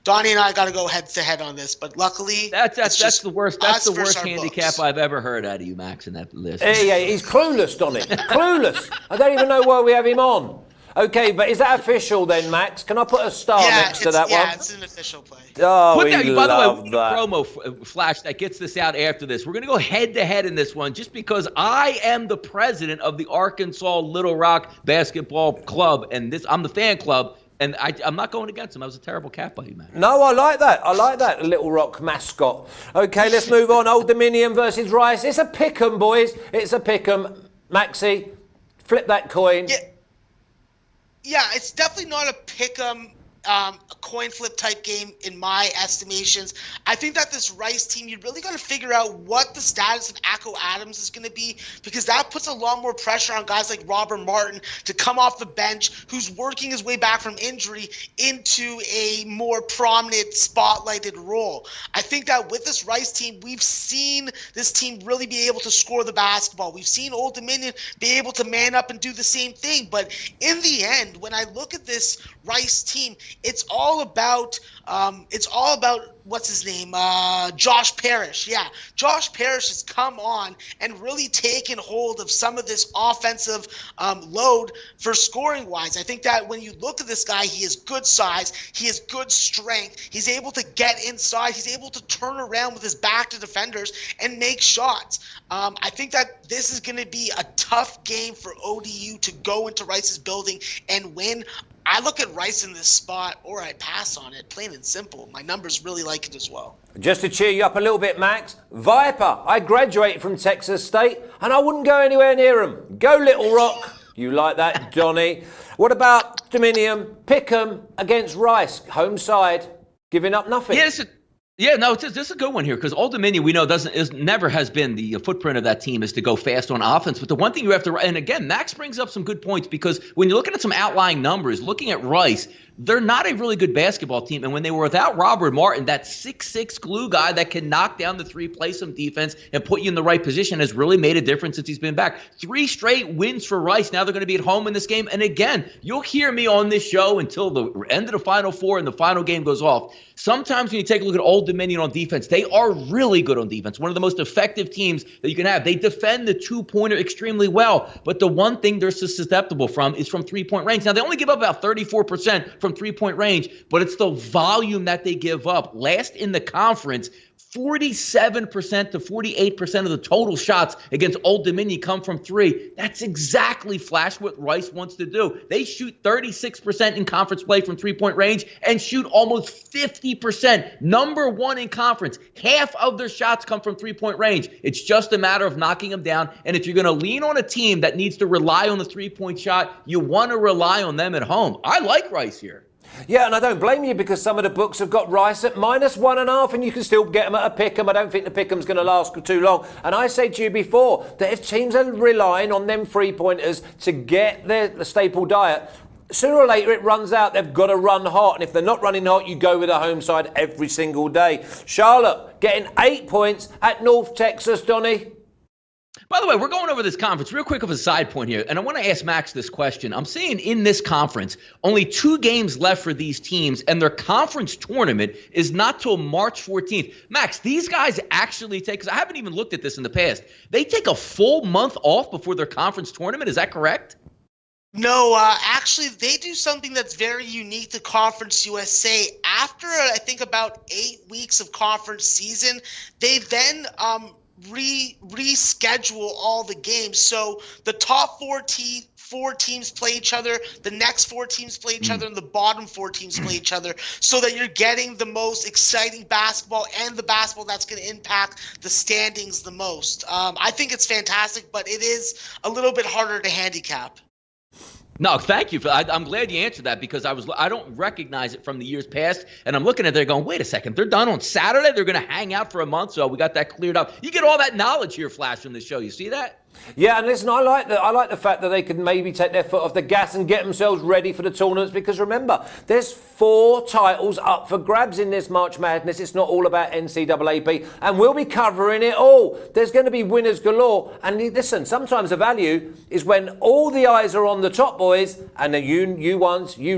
[SPEAKER 3] Donnie and I got to go head to head on this. But luckily,
[SPEAKER 2] that's the worst. That's the worst handicap I've ever heard out of you, Max, in that list.
[SPEAKER 1] Yeah, he's clueless, Donnie. Clueless. I don't even know why we have him on. Okay, but is that official then, Max? Can I put a star next to that one?
[SPEAKER 3] Yeah, it's an official play.
[SPEAKER 1] Oh,
[SPEAKER 2] by
[SPEAKER 1] we
[SPEAKER 2] the way,
[SPEAKER 1] love that.
[SPEAKER 2] Promo Flash that gets this out after this. We're going to go head-to-head in this one just because I am the president of the Arkansas Little Rock Basketball Club, and I'm the fan club. And I'm not going against him. I was a terrible cat buddy, man.
[SPEAKER 1] No, I like that. I like that Little Rock mascot. Okay, let's move on. Old Dominion versus Rice. It's a pick 'em, boys. It's a pick 'em. Maxie, flip that coin.
[SPEAKER 3] Yeah, it's definitely not a pick 'em, a coin flip type game in my estimations. I think that this Rice team, you really got to figure out what the status of Akko Adams is going to be, because that puts a lot more pressure on guys like Robert Martin to come off the bench, who's working his way back from injury into a more prominent spotlighted role. I think that with this Rice team, we've seen this team really be able to score the basketball. We've seen Old Dominion be able to man up and do the same thing. But in the end, when I look at this Rice team, it's all about what's his name? Josh Parrish. Yeah, Josh Parrish has come on and really taken hold of some of this offensive load for scoring wise. I think that when you look at this guy, he has good size, he has good strength, he's able to get inside, he's able to turn around with his back to defenders and make shots. I think that this is going to be a tough game for ODU to go into Rice's building and win. I look at Rice in this spot, or I pass on it, plain and simple. My numbers really like it as well.
[SPEAKER 1] Just to cheer you up a little bit, Max, Viper, I graduated from Texas State, and I wouldn't go anywhere near them. Go Little Rock. You like that, Donnie? What about Dominion? Pick 'em against Rice, home side, giving up nothing.
[SPEAKER 2] This is a good one here, because Old Dominion, we know, never has been the footprint of that team is to go fast on offense. But the one thing you have to, and again, Max brings up some good points, because when you're looking at some outlying numbers, looking at Rice, they're not a really good basketball team. And when they were without Robert Martin, that 6'6" glue guy that can knock down the three, play some defense, and put you in the right position has really made a difference since he's been back. 3 straight wins for Rice. Now they're going to be at home in this game. And again, you'll hear me on this show until the end of the Final Four and the final game goes off. Sometimes when you take a look at Old Dominion on defense, they are really good on defense. One of the most effective teams that you can have. They defend the two-pointer extremely well. But the one thing they're susceptible from is from three-point range. Now, they only give up about 34% from three-point range, but it's the volume that they give up. Last in the conference, 47% to 48% of the total shots against Old Dominion come from three. That's exactly Flash what Rice wants to do. They shoot 36% in conference play from three-point range and shoot almost 50%. Number one in conference. Half of their shots come from three-point range. It's just a matter of knocking them down. And if you're going to lean on a team that needs to rely on the three-point shot, you want to rely on them at home. I like Rice here.
[SPEAKER 1] Yeah, and I don't blame you, because some of the books have got Rice at -1.5, and you can still get them at a pick 'em. I don't think the pick 'em's going to last too long. And I said to you before that if teams are relying on them three-pointers to get the staple diet, sooner or later it runs out. They've got to run hot. And if they're not running hot, you go with the home side every single day. Charlotte getting 8 points at North Texas, Donnie.
[SPEAKER 2] By the way, we're going over this conference real quick of a side point here, and I want to ask Max this question. I'm seeing in this conference only 2 games left for these teams, and their conference tournament is not till March 14th. Max, these guys actually take, because I haven't even looked at this in the past, they take a full month off before their conference tournament. Is that correct?
[SPEAKER 3] No, actually, they do something that's very unique to Conference USA. After, I think, about 8 weeks of conference season, they then reschedule all the games. So the top four teams play each other, the next 4 teams play each other, and the bottom 4 teams play each other, so that you're getting the most exciting basketball and the basketball that's going to impact the standings the most. I think it's fantastic, but it is a little bit harder to handicap.
[SPEAKER 2] No, thank you. I'm glad you answered that, because I don't recognize it from the years past, and I'm looking at it there going, wait a second, they're done on Saturday? They're going to hang out for a month, so we got that cleared up. You get all that knowledge here, Flash, from the show. You see that?
[SPEAKER 1] Yeah, and listen, I like the fact that they can maybe take their foot off the gas and get themselves ready for the tournaments, because remember, there's 4 titles up for grabs in this March Madness. It's not all about NCAA, and we'll be covering it all. There's going to be winners galore, and listen, sometimes the value is when all the eyes are on the top boys, and then you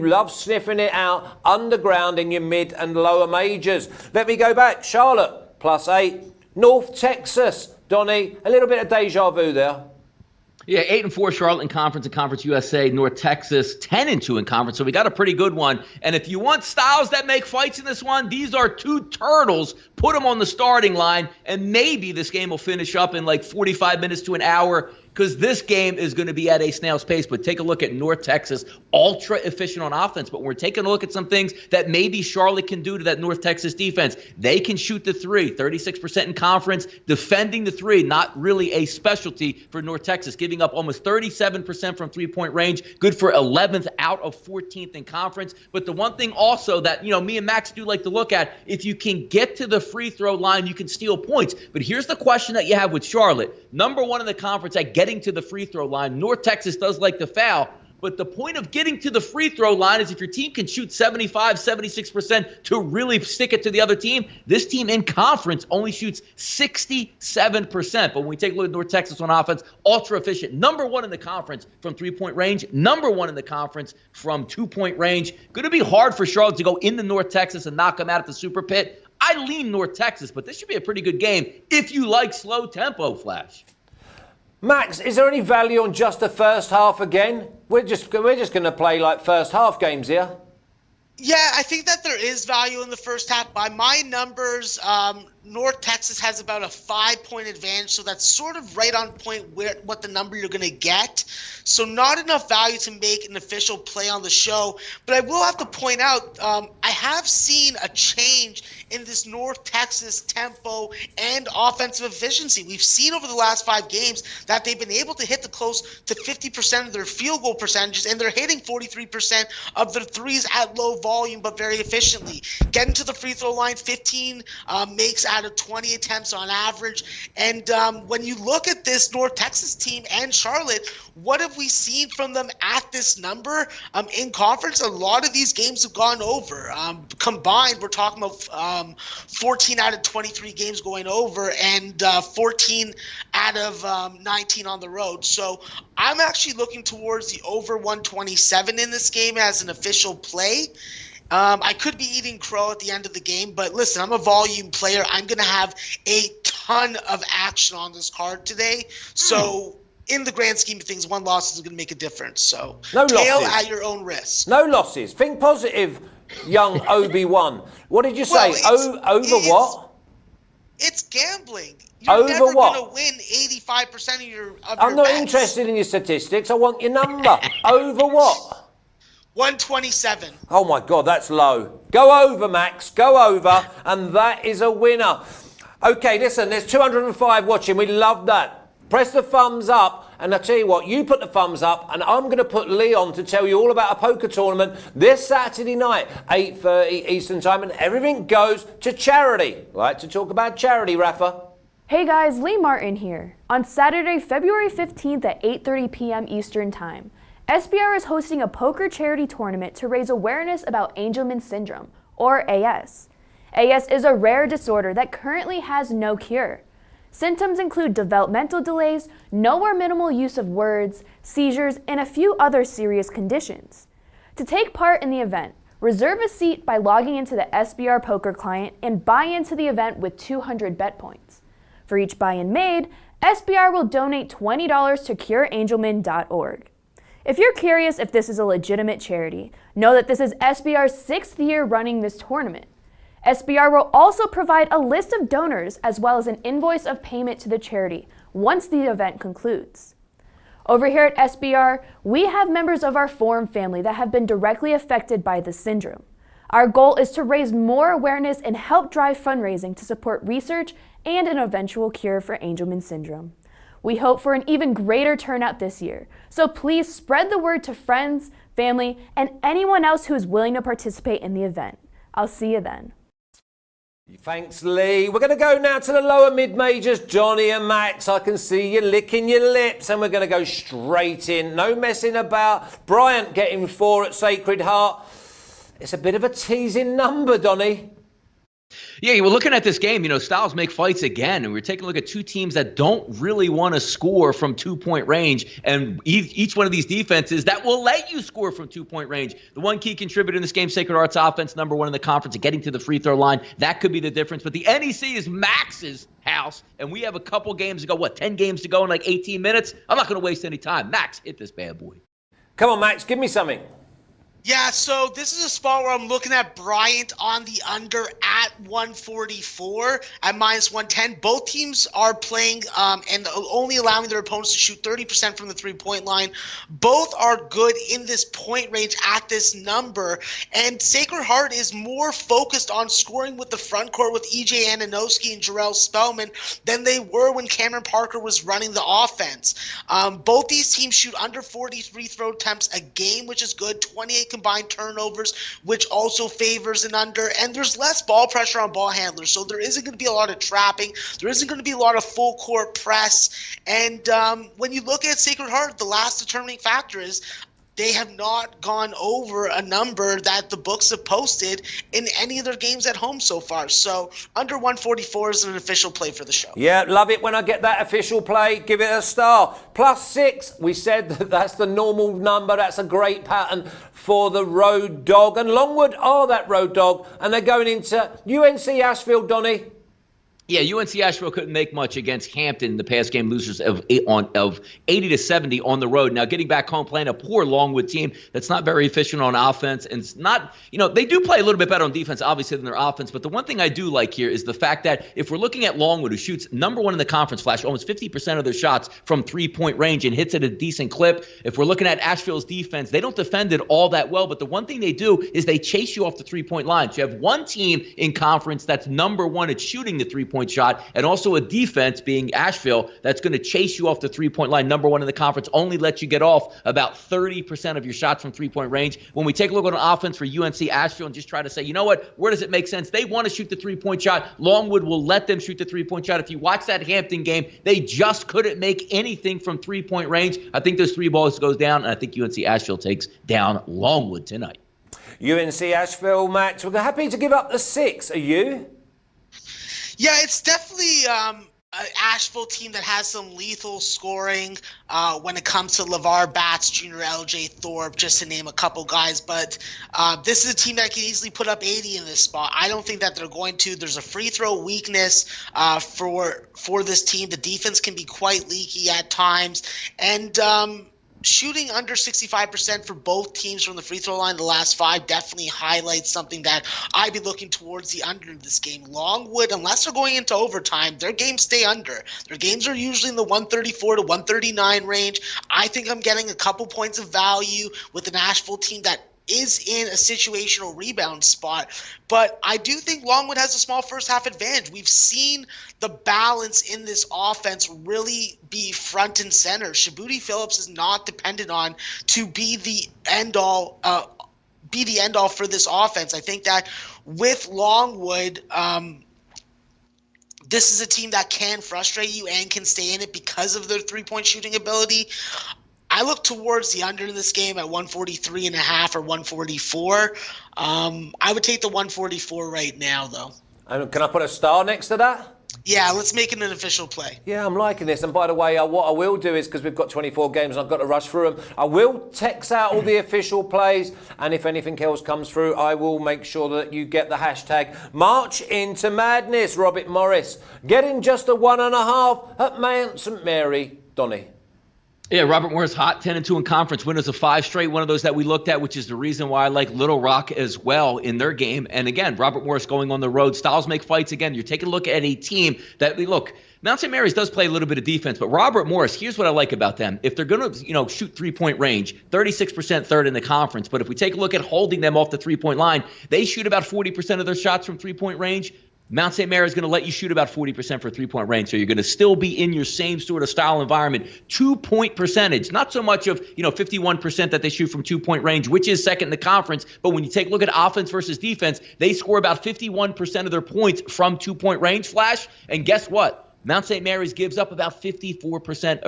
[SPEAKER 1] love sniffing it out underground in your mid and lower majors. Let me go back. Charlotte, +8. North Texas, Donnie, a little bit of deja vu there.
[SPEAKER 2] Yeah, 8-4 Charlotte in Conference USA. North Texas 10-2 in conference. So we got a pretty good one. And if you want styles that make fights in this one, these are 2 turtles. Put them on the starting line, and maybe this game will finish up in like 45 minutes to an hour. because this game is going to be at a snail's pace. But take a look at North Texas, ultra efficient on offense. But we're taking a look at some things that maybe Charlotte can do to that North Texas defense. They can shoot the three, 36% in conference. Defending the three, not really a specialty for North Texas, giving up almost 37% from three-point range. Good for 11th out of 14th in conference. But the one thing also that, me and Max do like to look at, if you can get to the free throw line, you can steal points. But here's the question that you have with Charlotte. Number one in the conference at getting to the free throw line. North Texas does like to foul. But the point of getting to the free throw line is if your team can shoot 75, 76% to really stick it to the other team, this team in conference only shoots 67%. But when we take a look at North Texas on offense, ultra efficient. Number one in the conference from three-point range. Number one in the conference from two-point range. Going to be hard for Charlotte to go into North Texas and knock them out at the Super Pit. I lean North Texas, but this should be a pretty good game if you like slow tempo, Flash.
[SPEAKER 1] Max, is there any value on just the first half again? We're just going to play like first half games here.
[SPEAKER 3] Yeah, I think that there is value in the first half. By my numbers, North Texas has about a 5-point advantage, so that's sort of right on point what the number you're going to get. So not enough value to make an official play on the show. But I will have to point out, I have seen a change in this North Texas tempo and offensive efficiency. We've seen over the last 5 games that they've been able to hit the close to 50% of their field goal percentages, and they're hitting 43% of their threes at low volume but very efficiently. Getting to the free throw line, 15 makes out of 20 attempts on average. And when you look at this North Texas team and Charlotte, what have we seen from them at this number in conference? A lot of these games have gone over. Combined, we're talking about 14 out of 23 games going over and 14 out of 19 on the road. So I'm actually looking towards the over 127 in this game as an official play. I could be eating crow at the end of the game, but listen, I'm a volume player. I'm going to have a ton of action on this card today. So in the grand scheme of things, one loss is going to make a difference. So
[SPEAKER 1] no
[SPEAKER 3] tail
[SPEAKER 1] losses.
[SPEAKER 3] at your own risk.
[SPEAKER 1] No losses. Think positive, young Obi-Wan. What did you say? Over what?
[SPEAKER 3] It's gambling. You're
[SPEAKER 1] Over
[SPEAKER 3] never
[SPEAKER 1] what?
[SPEAKER 3] going to win 85% of your
[SPEAKER 1] I'm not
[SPEAKER 3] bets.
[SPEAKER 1] interested in your statistics. I want your number. Over what?
[SPEAKER 3] 127.
[SPEAKER 1] Oh my God, that's low. Go over, Max. Go over, and that is a winner. Okay, listen, there's 205 watching. We love that. Press the thumbs up, and I tell you what, you put the thumbs up, and I'm going to put Leon to tell you all about a poker tournament this Saturday night, 8:30 Eastern Time, and everything goes to charity. Like to talk about charity, Rafa?
[SPEAKER 4] Hey guys, Lee Martin here. On Saturday, February 15th at 8:30 p.m. Eastern Time, SBR is hosting a poker charity tournament to raise awareness about Angelman syndrome, or AS. AS is a rare disorder that currently has no cure. Symptoms include developmental delays, no or minimal use of words, seizures, and a few other serious conditions. To take part in the event, reserve a seat by logging into the SBR poker client and buy into the event with 200 bet points. For each buy-in made, SBR will donate $20 to cureangelman.org. If you're curious if this is a legitimate charity, know that this is SBR's 6th year running this tournament. SBR will also provide a list of donors as well as an invoice of payment to the charity once the event concludes. Over here at SBR, we have members of our Forum family that have been directly affected by this syndrome. Our goal is to raise more awareness and help drive fundraising to support research and an eventual cure for Angelman syndrome. We hope for an even greater turnout this year, so please spread the word to friends, family, and anyone else who is willing to participate in the event. I'll see you then.
[SPEAKER 1] Thanks, Lee. We're going to go now to the lower mid-majors. Donnie and Max, I can see you licking your lips, and we're going to go straight in. No messing about. Bryant getting 4 at Sacred Heart. It's a bit of a teasing number, Donnie.
[SPEAKER 2] Yeah, we're looking at this game, styles make fights again, and we're taking a look at two teams that don't really want to score from 2-point range, and each one of these defenses that will let you score from 2-point range. The one key contributor in this game, Sacred Heart's offense, number 1 in the conference, and getting to the free throw line, that could be the difference. But the NEC is Max's house, and we have a couple games to go, 10 games to go in like 18 minutes? I'm not going to waste any time. Max, hit this bad boy.
[SPEAKER 1] Come on, Max, give me something.
[SPEAKER 3] Yeah, so this is a spot where I'm looking at Bryant on the under at 144 at minus 110. Both teams are playing and only allowing their opponents to shoot 30% from the three-point line. Both are good in this point range at this number. And Sacred Heart is more focused on scoring with the front court with E.J. Ananowski and Jarrell Spellman than they were when Cameron Parker was running the offense. Both these teams shoot under 40 free throw attempts a game, which is good. 28 combined turnovers, which also favors an under, and there's less ball pressure on ball handlers, so there isn't going to be a lot of trapping. There isn't going to be a lot of full court press, and when you look at Sacred Heart, the last determining factor is they have not gone over a number that the books have posted in any of their games at home so far. So under 144 is an official play for the show.
[SPEAKER 1] Yeah, love it when I get that official play. Give it a star. +6. We said that's the normal number. That's a great pattern for the road dog. And Longwood are that road dog. And they're going into UNC Asheville, Donnie.
[SPEAKER 2] Yeah, UNC Asheville couldn't make much against Hampton in the past game, losers of 80-70 on the road. Now, getting back home, playing a poor Longwood team that's not very efficient on offense. And it's not, they do play a little bit better on defense, obviously, than their offense. But the one thing I do like here is the fact that if we're looking at Longwood, who shoots #1 in the conference, Flash, almost 50% of their shots from three-point range and hits at a decent clip. If we're looking at Asheville's defense, they don't defend it all that well. But the one thing they do is they chase you off the three-point line. So you have one team in conference that's #1 at shooting the three-point shot, and also a defense being Asheville that's going to chase you off the three-point line. #1 in the conference, only lets you get off about 30% of your shots from three-point range. When we take a look at an offense for UNC Asheville and just try to say, you know what, where does it make sense? They want to shoot the three-point shot. Longwood will let them shoot the three-point shot. If you watch that Hampton game, they just couldn't make anything from three-point range. I think those three balls goes down, and I think UNC Asheville takes down Longwood tonight.
[SPEAKER 1] UNC Asheville, Max. We're happy to give up the 6. Are you?
[SPEAKER 3] Yeah, it's definitely an Asheville team that has some lethal scoring when it comes to LeVar Batts, Jr., L.J. Thorpe, just to name a couple guys. But this is a team that can easily put up 80 in this spot. I don't think that they're going to. There's a free throw weakness for this team. The defense can be quite leaky at times. And shooting under 65% for both teams from the free throw line the last 5 definitely highlights something that I'd be looking towards the under in this game. Longwood, unless they're going into overtime, their games stay under. Their games are usually in the 134 to 139 range. I think I'm getting a couple points of value with an Asheville team that is in a situational rebound spot. But I do think Longwood has a small first half advantage. We've seen the balance in this offense really be front and center. Shabuti Phillips is not dependent on to be the end all for this offense. I think that with Longwood, this is a team that can frustrate you and can stay in it because of their three-point shooting ability. I look towards the under in this game at 143.5 or 144. I would take the 144 right now, though.
[SPEAKER 1] And can I put a star next to that?
[SPEAKER 3] Yeah, let's make it an official play.
[SPEAKER 1] Yeah, I'm liking this. And by the way, what I will do is, because we've got 24 games and I've got to rush through them, I will text out all the official plays. And if anything else comes through, I will make sure that you get the hashtag March into Madness. Robert Morris getting just a 1.5 at Mount St. Mary. Donnie.
[SPEAKER 2] Yeah, Robert Morris hot, 10-2 in conference, winners of 5 straight, one of those that we looked at, which is the reason why I like Little Rock as well in their game. And again, Robert Morris going on the road. Styles make fights again. You're taking a look at a team that, look, Mount St. Mary's does play a little bit of defense, but Robert Morris, here's what I like about them. If they're going to, shoot three-point range, 36% third in the conference. But if we take a look at holding them off the three-point line, they shoot about 40% of their shots from three-point range. Mount St. Mary is going to let you shoot about 40% for three-point range, so you're going to still be in your same sort of style environment. 2-point percentage, not so much of 51% that they shoot from 2-point range, which is second in the conference, but when you take a look at offense versus defense, they score about 51% of their points from 2-point range, Flash, and guess what? Mount St. Mary's gives up about 50%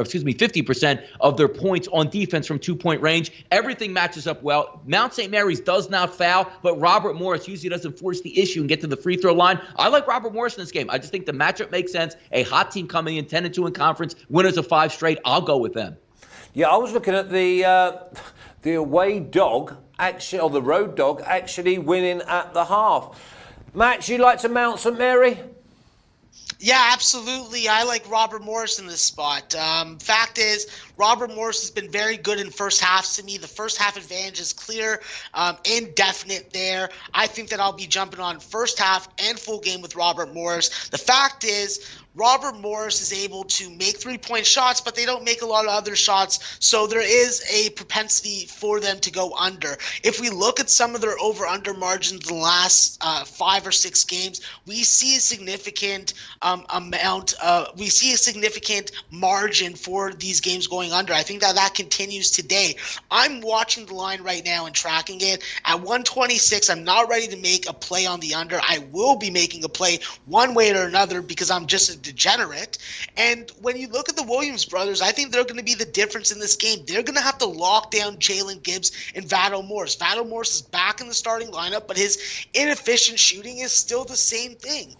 [SPEAKER 2] of their points on defense from 2-point range. Everything matches up well. Mount St. Mary's does not foul, but Robert Morris usually doesn't force the issue and get to the free throw line. I like Robert Morris in this game. I just think the matchup makes sense. A hot team coming in 10-2 in conference, winners of 5 straight. I'll go with them.
[SPEAKER 1] Yeah, I was looking at the away dog, actually, or the road dog, actually winning at the half. Max, you like to Mount St. Mary?
[SPEAKER 3] Yeah, absolutely. I like Robert Morris in this spot. Fact is, Robert Morris has been very good in first halves to me. The first half advantage is clear, indefinite there. I think that I'll be jumping on first half and full game with Robert Morris. The fact is, Robert Morris is able to make three-point shots, but they don't make a lot of other shots, so there is a propensity for them to go under. If we look at some of their over-under margins in the last 5 or 6 games, we see a significant we see a significant margin for these games going under. I think that continues today. I'm watching the line right now and tracking it. At 126, I'm not ready to make a play on the under. I will be making a play one way or another because I'm just a degenerate. And when you look at the Williams brothers, I think they're going to be the difference in this game. They're going to have to lock down Jalen Gibbs and Vado Morris. Vado Morris is back in the starting lineup, but his inefficient shooting is still the same thing.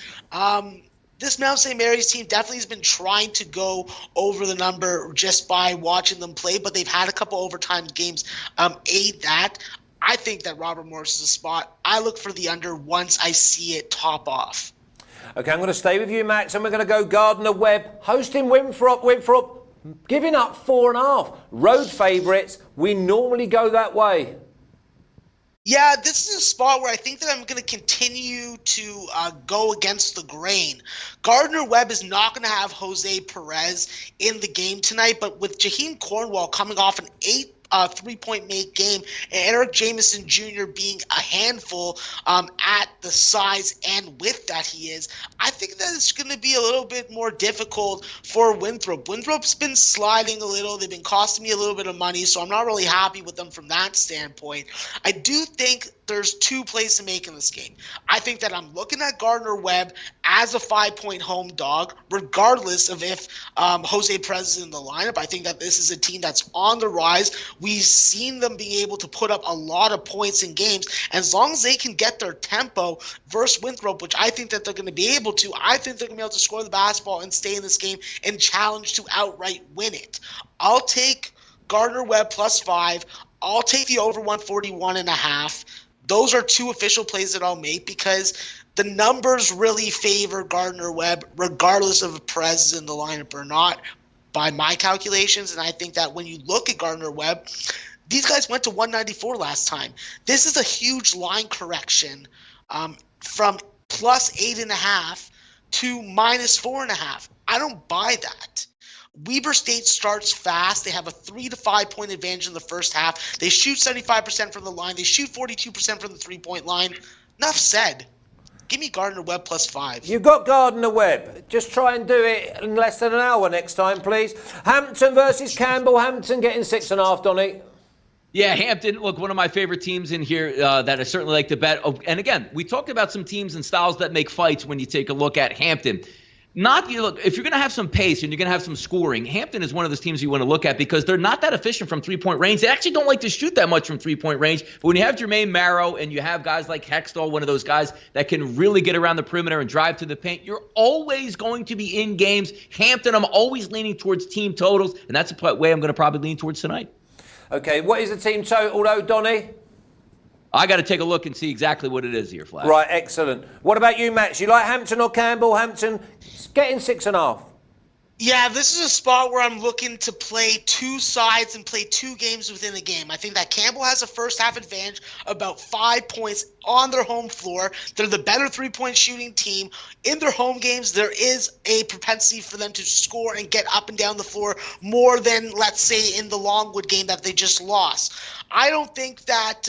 [SPEAKER 3] This Mount St. Mary's team definitely has been trying to go over the number just by watching them play, but they've had a couple overtime games aid that. I think that Robert Morris is a spot. I look for the under once I see it top off.
[SPEAKER 1] Okay, I'm going to stay with you, Max, and we're going to go Gardner-Webb, hosting Winthrop, giving up 4.5. Road favourites. We normally go that way.
[SPEAKER 3] Yeah, this is a spot where I think that I'm going to continue to go against the grain. Gardner-Webb is not going to have Jose Perez in the game tonight, but with Jaheim Cornwall coming off an 8 3-point make game, and Eric Jameson Jr. being a handful at the size and width that he is, I think that it's going to be a little bit more difficult for Winthrop. Winthrop's been sliding a little. They've been costing me a little bit of money, so I'm not really happy with them from that standpoint. I do think there's 2 plays to make in this game. I think that I'm looking at Gardner-Webb as a 5-point home dog, regardless of if Jose Perez is in the lineup. I think that this is a team that's on the rise. We've seen them being able to put up a lot of points in games. And as long as they can get their tempo versus Winthrop, which I think that they're going to be able to, I think they're going to be able to score the basketball and stay in this game and challenge to outright win it. I'll take Gardner-Webb plus 5. I'll take the over 141.5. Those are 2 official plays that I'll make because the numbers really favor Gardner-Webb regardless of if Perez is in the lineup or not by my calculations. And I think that when you look at Gardner-Webb, these guys went to 194 last time. This is a huge line correction from plus 8.5 to minus 4.5. I don't buy that. Weber State starts fast. They have a 3 to 5 point advantage in the first half. They shoot 75% from the line. They shoot 42% from the 3-point line. Enough said. Give me Gardner-Webb plus 5.
[SPEAKER 1] You've got Gardner-Webb. Just try and do it in less than an hour next time, please. Hampton versus Campbell. Hampton getting 6.5, Donnie.
[SPEAKER 2] Yeah, Hampton, look, one of my favorite teams in here that I certainly like to bet. Oh, and again, we talked about some teams and styles that make fights when you take a look at Hampton. Look, if you're going to have some pace and you're going to have some scoring, Hampton is one of those teams you want to look at because they're not that efficient from 3-point range. They actually don't like to shoot that much from 3-point range. But when you have Jermaine Marrow and you have guys like Hextall, one of those guys that can really get around the perimeter and drive to the paint, you're always going to be in games. Hampton, I'm always leaning towards team totals, and that's the way I'm going to probably lean towards tonight.
[SPEAKER 1] Okay, what is the team total, though, Donnie?
[SPEAKER 2] I got to take a look and see exactly what it is here, Flash.
[SPEAKER 1] Right, excellent. What about you, Max? You like Hampton or Campbell? Hampton getting 6.5.
[SPEAKER 3] Yeah, this is a spot where I'm looking to play 2 sides and play 2 games within a game. I think that Campbell has a first half advantage, about 5 points on their home floor. They're the better 3-point shooting team. In their home games, there is a propensity for them to score and get up and down the floor more than, let's say, in the Longwood game that they just lost. I don't think that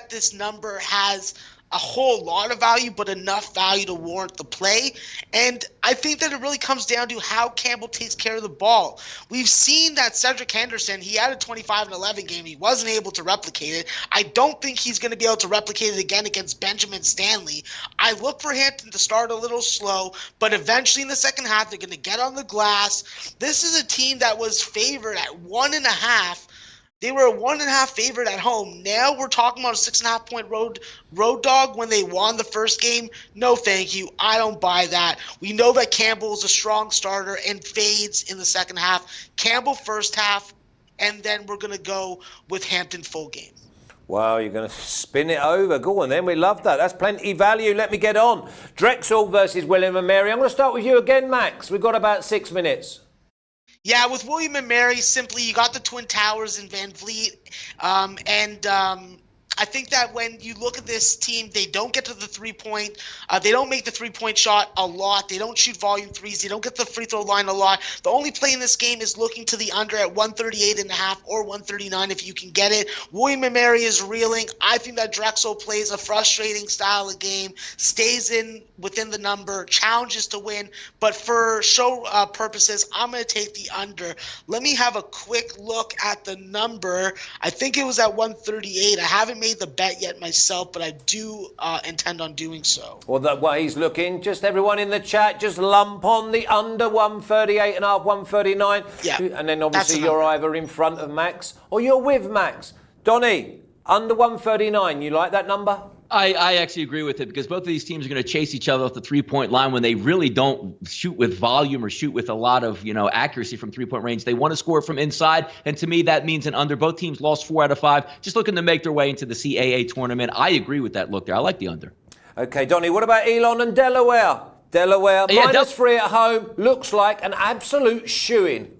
[SPEAKER 3] this number has a whole lot of value, but enough value to warrant the play. And I think that it really comes down to how Campbell takes care of the ball. We've seen that Cedric Henderson, he had a 25-11 game. He wasn't able to replicate it. I don't think he's going to be able to replicate it again against Benjamin Stanley. I look for Hampton to start a little slow, but eventually in the second half, they're going to get on the glass. This is a team that was favored at 1.5. They were a 1.5 favorite at home. Now we're talking about a 6.5 point road dog when they won the first game. No, thank you. I don't buy that. We know that Campbell is a strong starter and fades in the second half. Campbell first half, and then we're going to go with Hampton full game.
[SPEAKER 1] Wow, you're going to spin it over. Go on then, we love that. That's plenty value. Let me get on. Drexel versus William and Mary. I'm going to start with you again, Max. We've got about 6 minutes.
[SPEAKER 3] Yeah, with William and Mary, simply you got the Twin Towers in Van Vliet, I think that when you look at this team, they don't get to the three-point. They don't make the three-point shot a lot. They don't shoot volume threes. They don't get the free throw line a lot. The only play in this game is looking to the under at 138.5 or 139 if you can get it. William and Mary is reeling. I think that Drexel plays a frustrating style of game, stays within the number, challenges to win. But for show purposes, I'm going to take the under. Let me have a quick look at the number. I think it was at 138. I haven't made the bet yet myself, but I do intend on doing so.
[SPEAKER 1] Well, the way he's looking, just everyone in the chat, just lump on the under 138.5, 139.
[SPEAKER 3] Yeah.
[SPEAKER 1] And then obviously you're either in front of Max or you're with Max. Donnie, under 139, you like that number?
[SPEAKER 2] I actually agree with it because both of these teams are going to chase each other off the three-point line when they really don't shoot with volume or shoot with a lot of, accuracy from three-point range. They want to score from inside, and to me that means an under. Both teams lost 4 out of 5, just looking to make their way into the CAA tournament. I agree with that look there. I like the under.
[SPEAKER 1] Okay, Donnie, what about Elon and Delaware? Delaware, -3 at home, looks like an absolute shoo-in.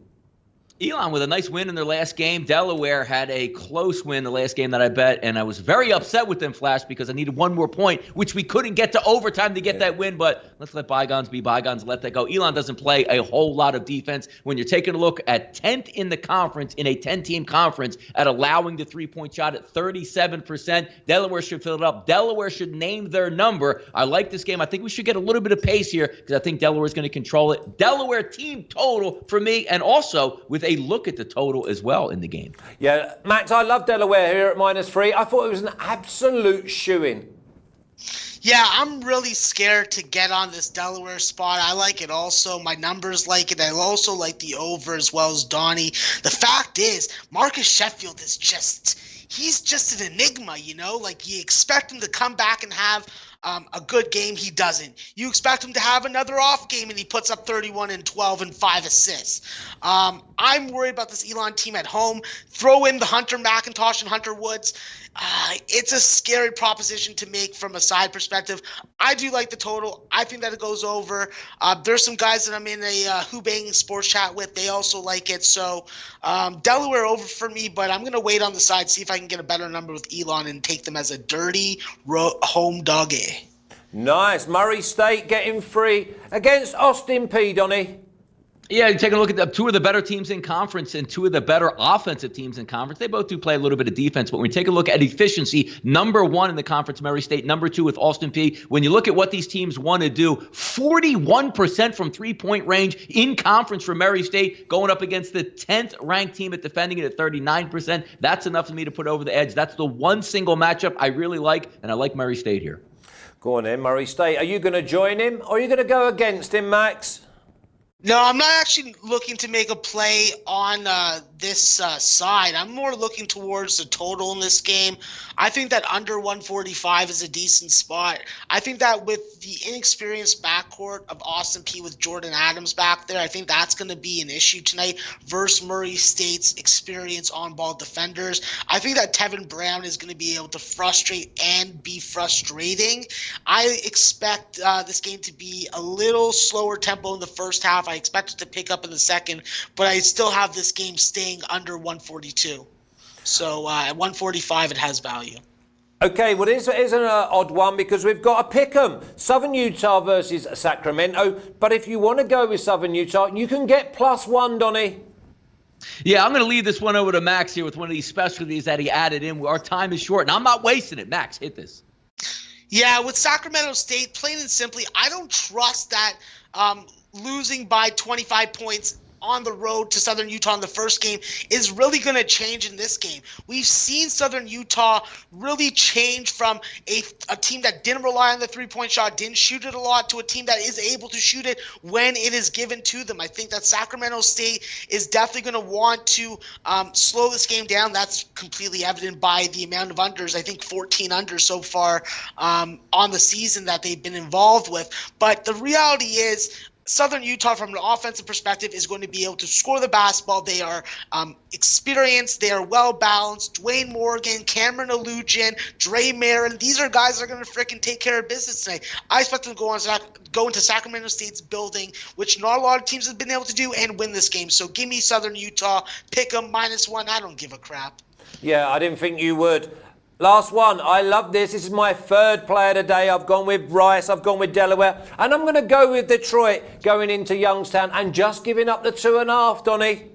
[SPEAKER 2] Elon with a nice win in their last game. Delaware had a close win the last game that I bet, and I was very upset with them, Flash, because I needed one more point, which we couldn't get to overtime to get that win, but let's let bygones be bygones, let that go. Elon doesn't play a whole lot of defense. When you're taking a look at 10th in the conference, in a 10-team conference, at allowing the three-point shot at 37%, Delaware should fill it up. Delaware should name their number. I like this game. I think we should get a little bit of pace here because I think Delaware is going to control it. Delaware team total for me, and also with a look at the total as well in the game.
[SPEAKER 1] Yeah, Max, I love Delaware here at -3. I thought it was an absolute shoo-in.
[SPEAKER 3] Yeah, I'm really scared to get on this Delaware spot. I like it also. My numbers like it. I also like the over as well as Donnie. The fact is, Marcus Sheffield is he's just an enigma, Like, you expect him to come back and have a good game. He doesn't. You expect him to have another off game, and he puts up 31 and 12 and 5 assists. I'm worried about this Elon team at home. Throw in the Hunter McIntosh and Hunter Woods. It's a scary proposition to make from a side perspective. I do like the total. I think that it goes over. There's some guys that I'm in a Who Banging Sports chat with. They also like it. So Delaware over for me, but I'm going to wait on the side, see if I can get a better number with Elon and take them as a dirty home doggy.
[SPEAKER 1] Nice. Murray State getting free against Austin Peay, Donnie.
[SPEAKER 2] Yeah, you're taking a look at two of the better teams in conference and two of the better offensive teams in conference. They both do play a little bit of defense, but when we take a look at efficiency, number 1 in the conference, Murray State, number 2 with Austin Peay. When you look at what these teams want to do, 41% from three-point range in conference for Murray State, going up against the 10th ranked team at defending it at 39%. That's enough for me to put over the edge. That's the one single matchup I really like, and I like Murray State here.
[SPEAKER 1] Go on then, Murray State. Are you going to join him or are you going to go against him, Max?
[SPEAKER 3] No, I'm not actually looking to make a play on this side. I'm more looking towards the total in this game. I think that under 145 is a decent spot. I think that with the inexperienced backcourt of Austin Peay with Jordan Adams back there, I think that's going to be an issue tonight versus Murray State's experienced on-ball defenders. I think that Tevin Brown is going to be able to frustrate and be frustrating. I expect this game to be a little slower tempo in the first half. I expect it to pick up in the second, but I still have this game staying under 142. So at 145, it has value.
[SPEAKER 1] Okay, well, it is an odd one because we've got a pick 'em. Southern Utah versus Sacramento. But if you want to go with Southern Utah, you can get +1, Donnie.
[SPEAKER 2] Yeah, I'm going to leave this one over to Max here with one of these specialties that he added in. Our time is short, and I'm not wasting it. Max, hit this.
[SPEAKER 3] Yeah, with Sacramento State, plain and simply, I don't trust that losing by 25 points on the road to Southern Utah in the first game is really going to change in this game. We've seen Southern Utah really change from a team that didn't rely on the three-point shot, didn't shoot it a lot, to a team that is able to shoot it when it is given to them. I think that Sacramento State is definitely going to want to slow this game down. That's completely evident by the amount of unders. I think 14 unders so far on the season that they've been involved with. But the reality is, Southern Utah, from an offensive perspective, is going to be able to score the basketball. They are experienced. They are well-balanced. Dwayne Morgan, Cameron Alujian, Dre Marin. These are guys that are going to freaking take care of business tonight. I expect them to go into Sacramento State's building, which not a lot of teams have been able to do, and win this game. So give me Southern Utah. Pick them -1. I don't give a crap.
[SPEAKER 1] Yeah, I didn't think you would. Last one. I love this. This is my third player today. I've gone with Rice. I've gone with Delaware. And I'm going to go with Detroit going into Youngstown and just giving up the 2.5, Donnie.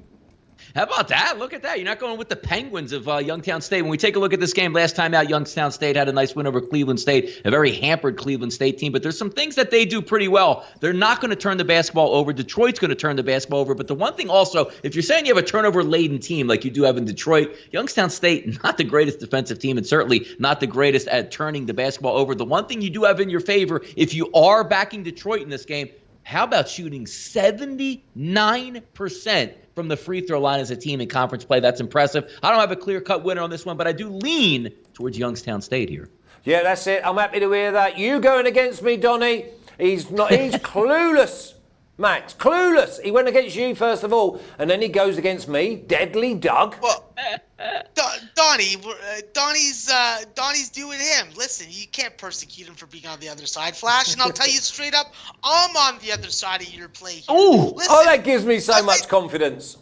[SPEAKER 2] How about that? Look at that. You're not going with the Penguins of Youngstown State. When we take a look at this game, last time out, Youngstown State had a nice win over Cleveland State, a very hampered Cleveland State team. But there's some things that they do pretty well. They're not going to turn the basketball over. Detroit's going to turn the basketball over. But the one thing also, if you're saying you have a turnover-laden team like you do have in Detroit, Youngstown State, not the greatest defensive team and certainly not the greatest at turning the basketball over. The one thing you do have in your favor, if you are backing Detroit in this game, how about shooting 79% from the free throw line as a team in conference play? That's impressive. I don't have a clear-cut winner on this one, but I do lean towards Youngstown State here.
[SPEAKER 1] Yeah, that's it. I'm happy to hear that. You going against me, Donnie. He's clueless, Max. Clueless. He went against you first of all, and then he goes against me. Deadly Doug.
[SPEAKER 3] Well, Donnie's doing him. Listen, you can't persecute him for being on the other side, Flash. And I'll tell you straight up, I'm on the other side of your play here.
[SPEAKER 1] Ooh,
[SPEAKER 3] Listen,
[SPEAKER 1] that gives me so much confidence.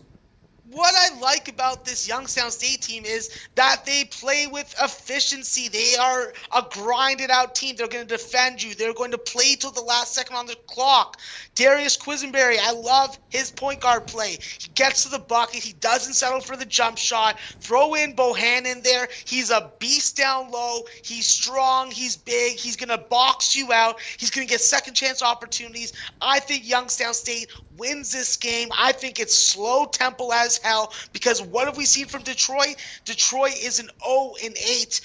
[SPEAKER 3] What I like about this Youngstown State team is that they play with efficiency. They are a grinded-out team. They're going to defend you. They're going to play till the last second on the clock. Darius Quisenberry, I love his point guard play. He gets to the bucket. He doesn't settle for the jump shot. Throw in Bohan in there. He's a beast down low. He's strong. He's big. He's going to box you out. He's going to get second-chance opportunities. I think Youngstown State wins this game. I think it's slow tempo as hell, because what have we seen from Detroit? Detroit is an 0-8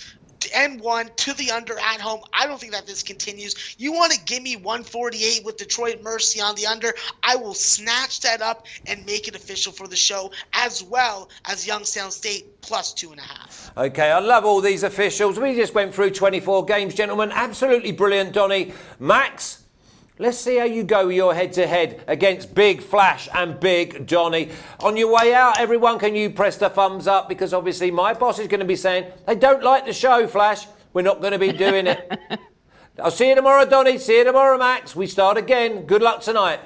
[SPEAKER 3] and 1 to the under at home. I don't think that this continues. You want to give me 148 with Detroit Mercy on the under? I will snatch that up and make it official for the show, as well as Youngstown State +2.5.
[SPEAKER 1] Okay, I love all these officials. We just went through 24 games, gentlemen. Absolutely brilliant, Donnie. Max, let's see how you go your head-to-head against Big Flash and Big Donnie. On your way out, everyone, can you press the thumbs up? Because obviously my boss is going to be saying, they don't like the show, Flash. We're not going to be doing it. I'll see you tomorrow, Donnie. See you tomorrow, Max. We start again. Good luck tonight.